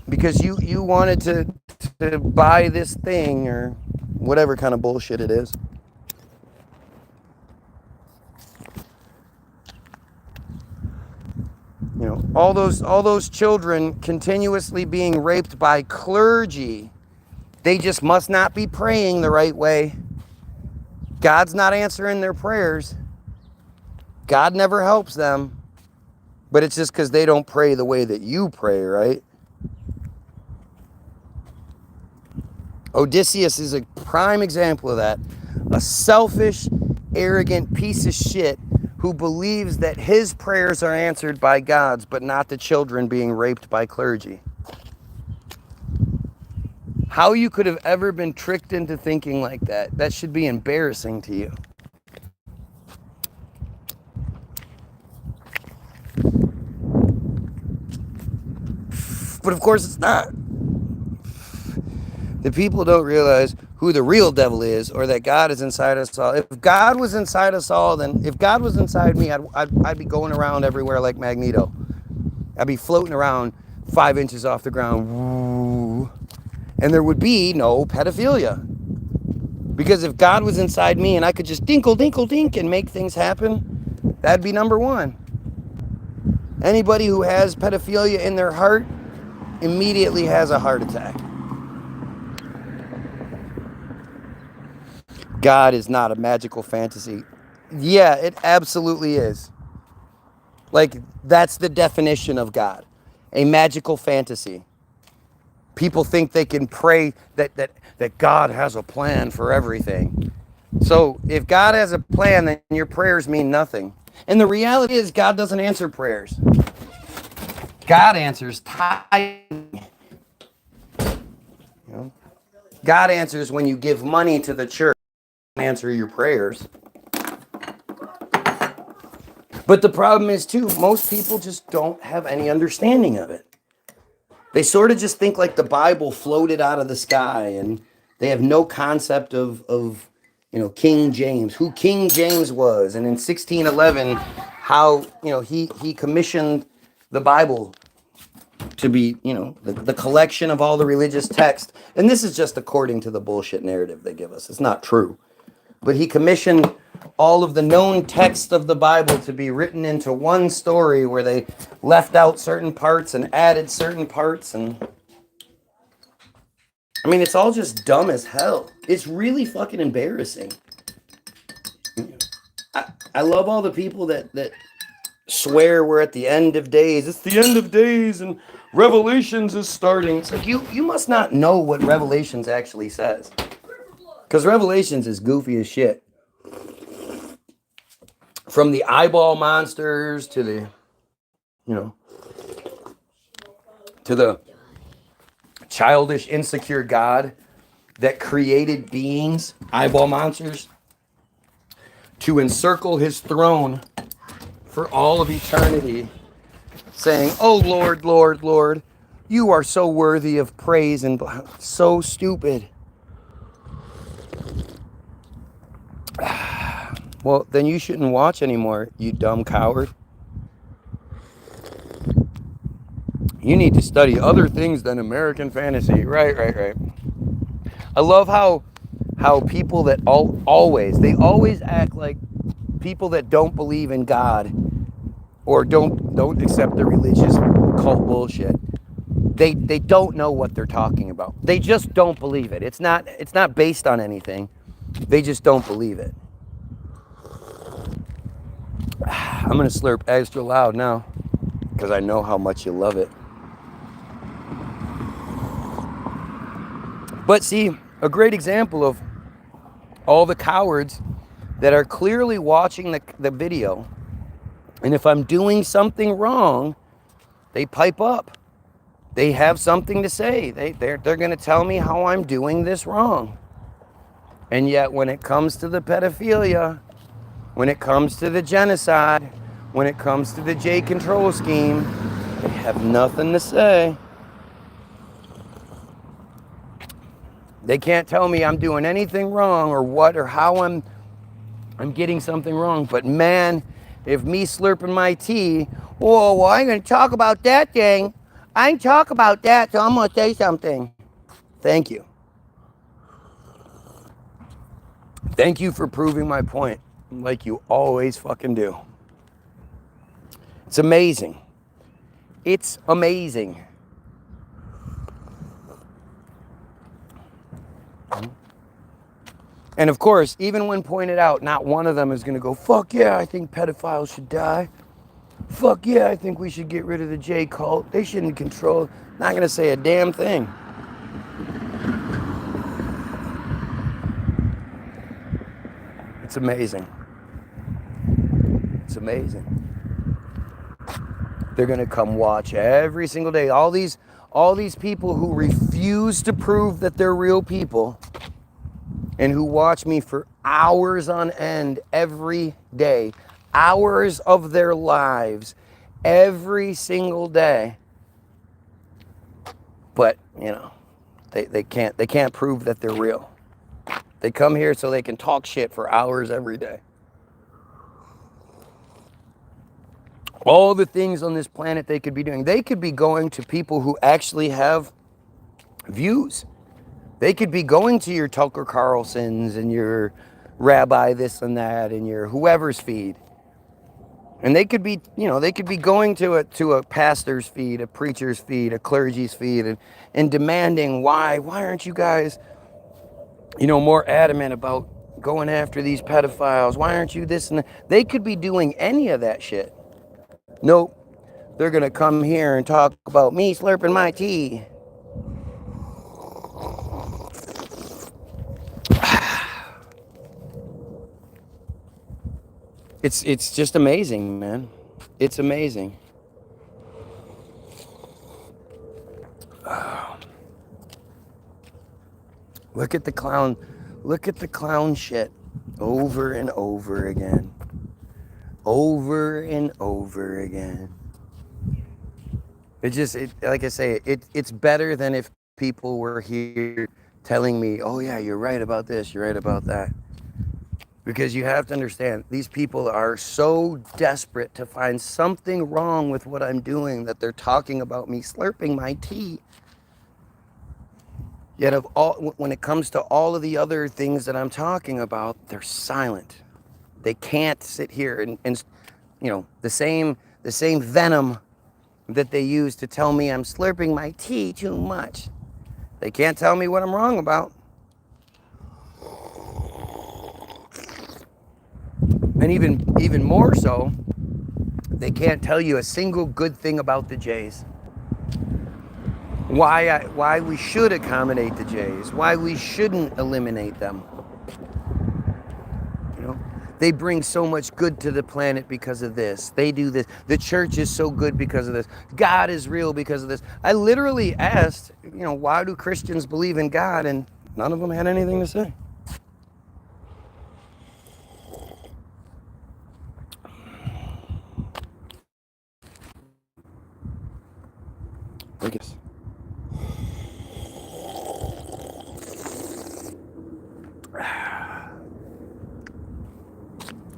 Because you wanted to buy this thing or whatever kind of bullshit it is. All those children continuously being raped by clergy. They just must not be praying the right way. God's not answering their prayers. God never helps them. But it's just because they don't pray the way that you pray, right? Odysseus is a prime example of that. A selfish, arrogant piece of shit who believes that his prayers are answered by God's, but not the children being raped by clergy. How you could have ever been tricked into thinking like that should be embarrassing to you. But of course it's not. The people don't realize who the real devil is or that God is inside us all. If God was inside us all, then if God was inside me, I'd be going around everywhere like Magneto. I'd be floating around 5 inches off the ground. Woo. And there would be no pedophilia. Because if God was inside me and I could just dinkle, dinkle, dink and make things happen, that'd be number one. Anybody who has pedophilia in their heart immediately has a heart attack. God is not a magical fantasy. Yeah, it absolutely is. Like, that's the definition of God. A magical fantasy. People think they can pray that God has a plan for everything. So if God has a plan, then your prayers mean nothing. And the reality is God doesn't answer prayers. God answers tithing. God answers when you give money to the church. Answer your prayers. But the problem is too, most people just don't have any understanding of it. They sort of just think like the Bible floated out of the sky and they have no concept of King James, who King James was, and in 1611 how he commissioned the Bible to be the collection of all the religious texts. And this is just according to the bullshit narrative they give us. It's not true. But he commissioned all of the known texts of the Bible to be written into one story where they left out certain parts and added certain parts. And I mean, it's all just dumb as hell. It's really fucking embarrassing. I love all the people that swear we're at the end of days. It's the end of days and Revelations is starting. It's like you must not know what Revelations actually says. Because Revelations is goofy as shit. From the eyeball monsters to the, to the childish, insecure God that created beings, eyeball monsters, to encircle his throne for all of eternity, saying, oh Lord, Lord, Lord, you are so worthy of praise and so stupid. Well, then you shouldn't watch anymore, you dumb coward. You need to study other things than American fantasy. Right. I love how people that they always act like people that don't believe in God or don't accept the religious cult bullshit. They don't know what they're talking about. They just don't believe it. It's not based on anything. They just don't believe it. I'm gonna slurp extra loud now because I know how much you love it. But see, a great example of all the cowards that are clearly watching the video, and if I'm doing something wrong, they pipe up. They have something to say. They're going to tell me how I'm doing this wrong. And yet when it comes to the pedophilia, when it comes to the genocide, when it comes to the J control scheme, they have nothing to say. They can't tell me I'm doing anything wrong or what or how I'm getting something wrong. But man, if me slurping my tea, oh, well, I ain't going to talk about that thing. I ain't talk about that, so I'm going to say something. Thank you. Thank you for proving my point, like you always fucking do. It's amazing. It's amazing. And of course, even when pointed out, not one of them is going to go, fuck yeah, I think pedophiles should die. Fuck yeah, I think we should get rid of the J cult. They shouldn't control. Not going to say a damn thing. It's amazing. It's amazing. They're going to come watch every single day. All these people who refuse to prove that they're real people and who watch me for hours on end every day, hours of their lives every single day. But, you know, they can't prove that they're real. They come here so they can talk shit for hours every day. All the things on this planet they could be doing. They could be going to people who actually have views. They could be going to your Tucker Carlson's and your Rabbi this and that and your whoever's feed. And they could be, you know, they could be going to a pastor's feed, a preacher's feed, a clergy's feed and demanding why aren't you guys, you know, more adamant about going after these pedophiles? Why aren't you this and that? They could be doing any of that shit. Nope. They're going to come here and talk about me slurping my tea. It's just amazing, man. It's amazing. Look at the clown. Look at the clown shit over and over again. Over and over again. Like I say, it's better than if people were here telling me, oh yeah, you're right about this, you're right about that. Because you have to understand, these people are so desperate to find something wrong with what I'm doing that they're talking about me slurping my tea. Yet when it comes to all of the other things that I'm talking about, they're silent. They can't sit here and you know, the same venom that they use to tell me I'm slurping my tea too much. They can't tell me what I'm wrong about. And even more so, they can't tell you a single good thing about the Jays. Why we should accommodate the Jays. Why we shouldn't eliminate them. You know, They bring so much good to the planet because of this. They do this. The church is so good because of this. God is real because of this. I literally asked, why do Christians believe in God? And none of them had anything to say. Look at this.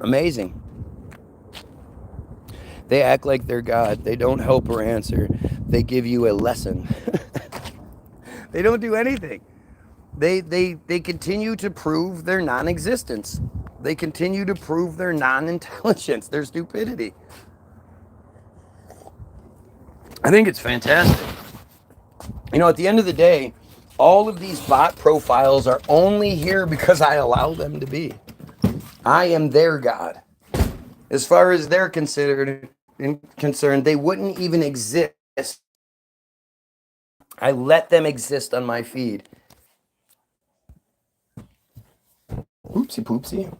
Amazing. They act like they're God. They don't help or answer. They give you a lesson. They don't do anything. They continue to prove their non-existence. They continue to prove their non-intelligence, their stupidity. I think it's fantastic. At the end of the day, all of these bot profiles are only here because I allow them to be. I am their God. As far as they're concerned, they wouldn't even exist. I let them exist on my feed. Oopsie poopsie.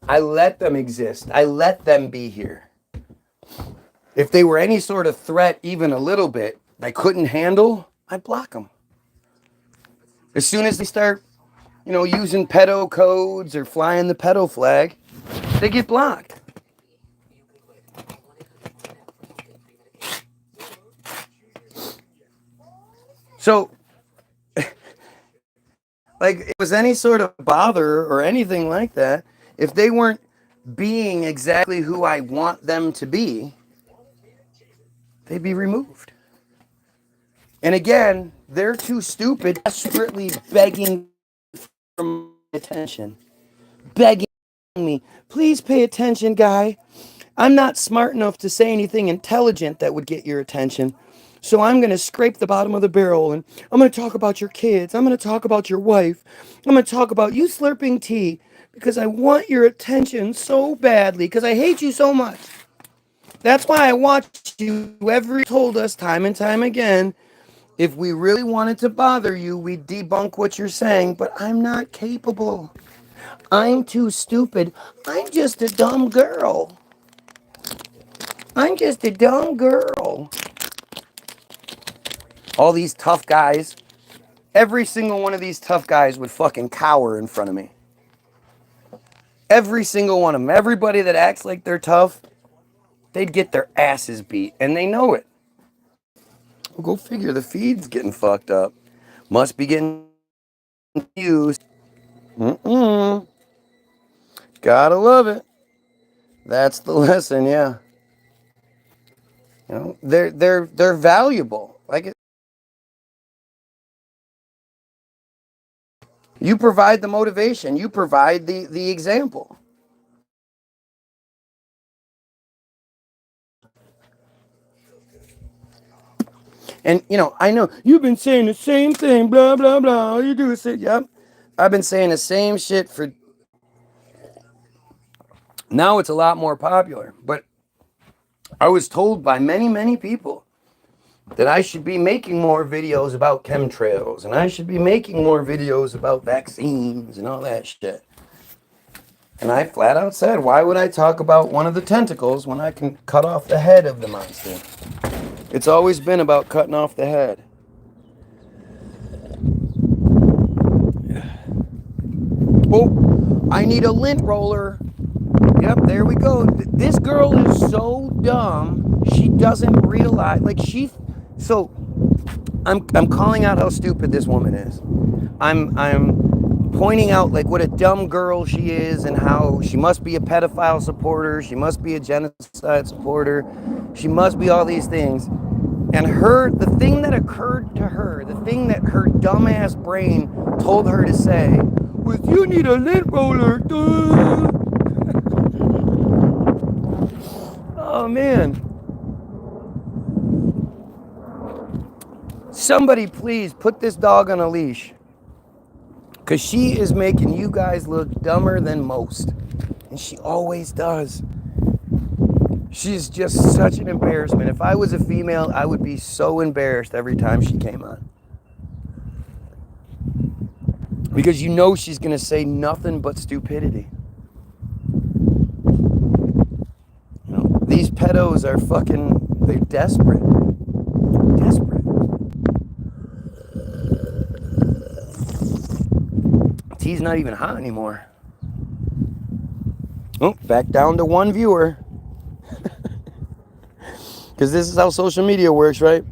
I let them exist. I let them be here. If they were any sort of threat, even a little bit, I couldn't handle, I'd block them. As soon as they start, using pedo codes or flying the pedo flag, they get blocked. So, like, it was any sort of bother or anything like that, if they weren't being exactly who I want them to be, they'd be removed. And again, they're too stupid, desperately begging for my attention. Begging me, please pay attention, guy. I'm not smart enough to say anything intelligent that would get your attention. So I'm going to scrape the bottom of the barrel and I'm going to talk about your kids. I'm going to talk about your wife. I'm going to talk about you slurping tea because I want your attention so badly because I hate you so much. That's why I watch you. Told us time and time again, if we really wanted to bother you, we'd debunk what you're saying, but I'm not capable. I'm too stupid. I'm just a dumb girl. I'm just a dumb girl. All these tough guys, every single one of these tough guys would fucking cower in front of me. Every single one of them. Everybody that acts like they're tough, they'd get their asses beat, and they know it. Well, go figure, the feed's getting fucked up. Must be getting used. Gotta love it. That's the lesson, yeah. They're valuable. Like, you provide the motivation. You provide the example. And, I know you've been saying the same thing, blah, blah, blah. All you do is say, yep. I've been saying the same shit for... Now it's a lot more popular. But I was told by many, many people that I should be making more videos about chemtrails. And I should be making more videos about vaccines and all that shit. And I flat out said, why would I talk about one of the tentacles when I can cut off the head of the monster? It's always been about cutting off the head. Oh, I need a lint roller. Yep, there we go. This girl is so dumb, she doesn't realize, so I'm calling out how stupid this woman is. I'm pointing out what a dumb girl she is and how she must be a pedophile supporter, she must be a genocide supporter, she must be all these things. And the thing that occurred to her, the thing that her dumbass brain told her to say was, you need a lint roller. Oh, man. Somebody please put this dog on a leash. Because she is making you guys look dumber than most. And she always does. She's just such an embarrassment. If I was a female, I would be so embarrassed every time she came on. Because she's going to say nothing but stupidity. pedos are they're desperate. Desperate. Tea's not even hot anymore. Oh, back down to one viewer. Because this is how social media works, right?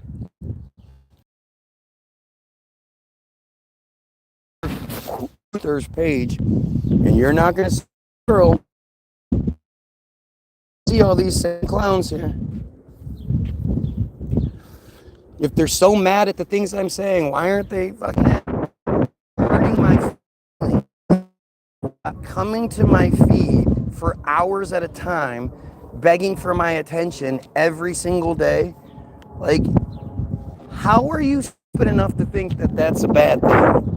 There's page, and you're not going to see all these same clowns here. If they're so mad at the things I'm saying, why aren't they fucking hurting my feelings? Coming to my feed for hours at a time, begging for my attention every single day? Like, how are you stupid enough to think that that's a bad thing?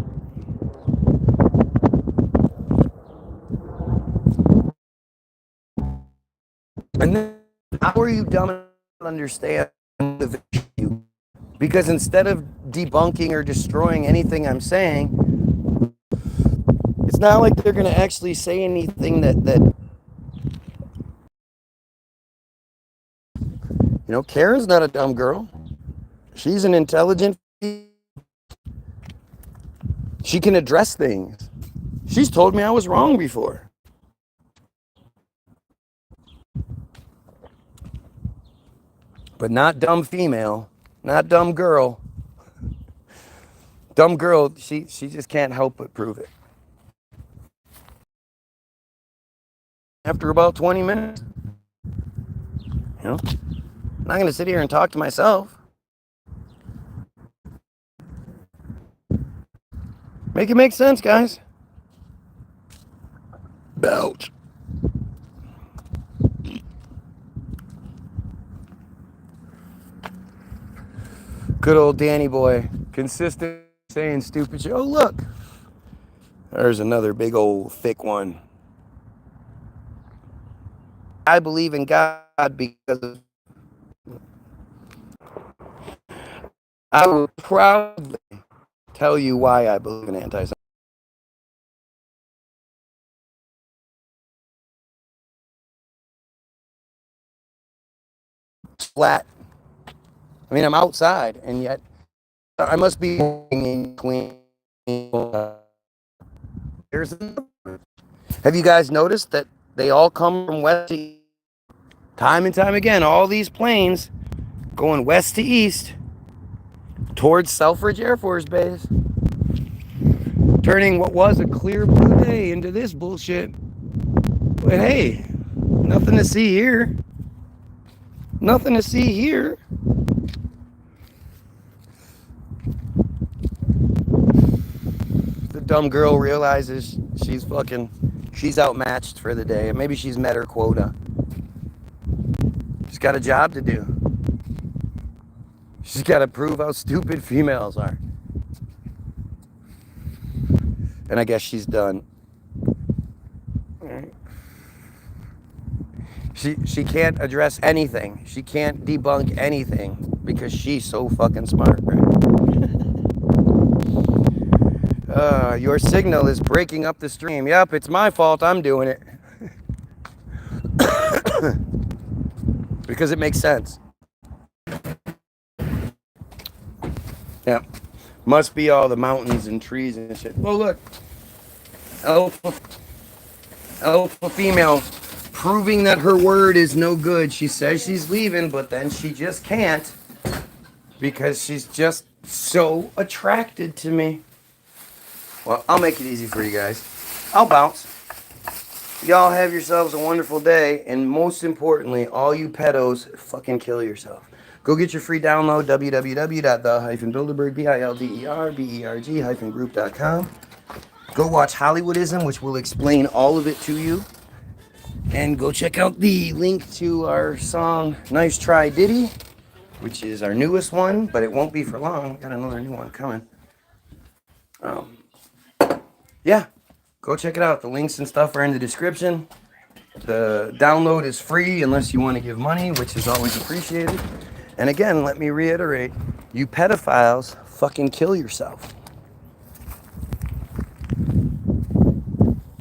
And then, how are you dumb enough to understand the issue? Because instead of debunking or destroying anything I'm saying, it's not like they're going to actually say anything that Karen's not a dumb girl. She's an intelligent. She can address things. She's told me I was wrong before. But not dumb female, not dumb girl. Dumb girl, she just can't help but prove it. After about 20 minutes, I'm not going to sit here and talk to myself. Make it make sense, guys. Belch. Good old Danny boy. Consistent saying stupid shit. Oh, look. There's another big old thick one. I believe in God because I will proudly tell you why I believe in anti-Semitism. Flat. I mean, I'm outside, and yet I must be in between. Have you guys noticed that they all come from west to east? Time and time again, all these planes going west to east towards Selfridge Air Force Base, turning what was a clear blue day into this bullshit. But hey, nothing to see here. Nothing to see here. The dumb girl realizes she's outmatched for the day. Maybe she's met her quota. She's got a job to do. She's got to prove how stupid females are. And I guess she's done. She can't address anything. She can't debunk anything because she's so fucking smart, right? Your signal is breaking up the stream. Yep, it's my fault. I'm doing it. Because it makes sense. Yeah. Must be all the mountains and trees and shit. Well, look. Alpha female proving that her word is no good. She says she's leaving, but then she just can't because she's just so attracted to me. Well, I'll make it easy for you guys. I'll bounce. Y'all have yourselves a wonderful day, and most importantly, all you pedos, fucking kill yourself. Go get your free download, www.the-bilderberg.group.com. Go watch Hollywoodism, which will explain all of it to you. And go check out the link to our song, Nice Try Diddy, which is our newest one, but it won't be for long. Got another new one coming. Yeah, go check it out. The links and stuff are in the description. The download is free unless you want to give money, which is always appreciated. And again, let me reiterate, you pedophiles, fucking kill yourself.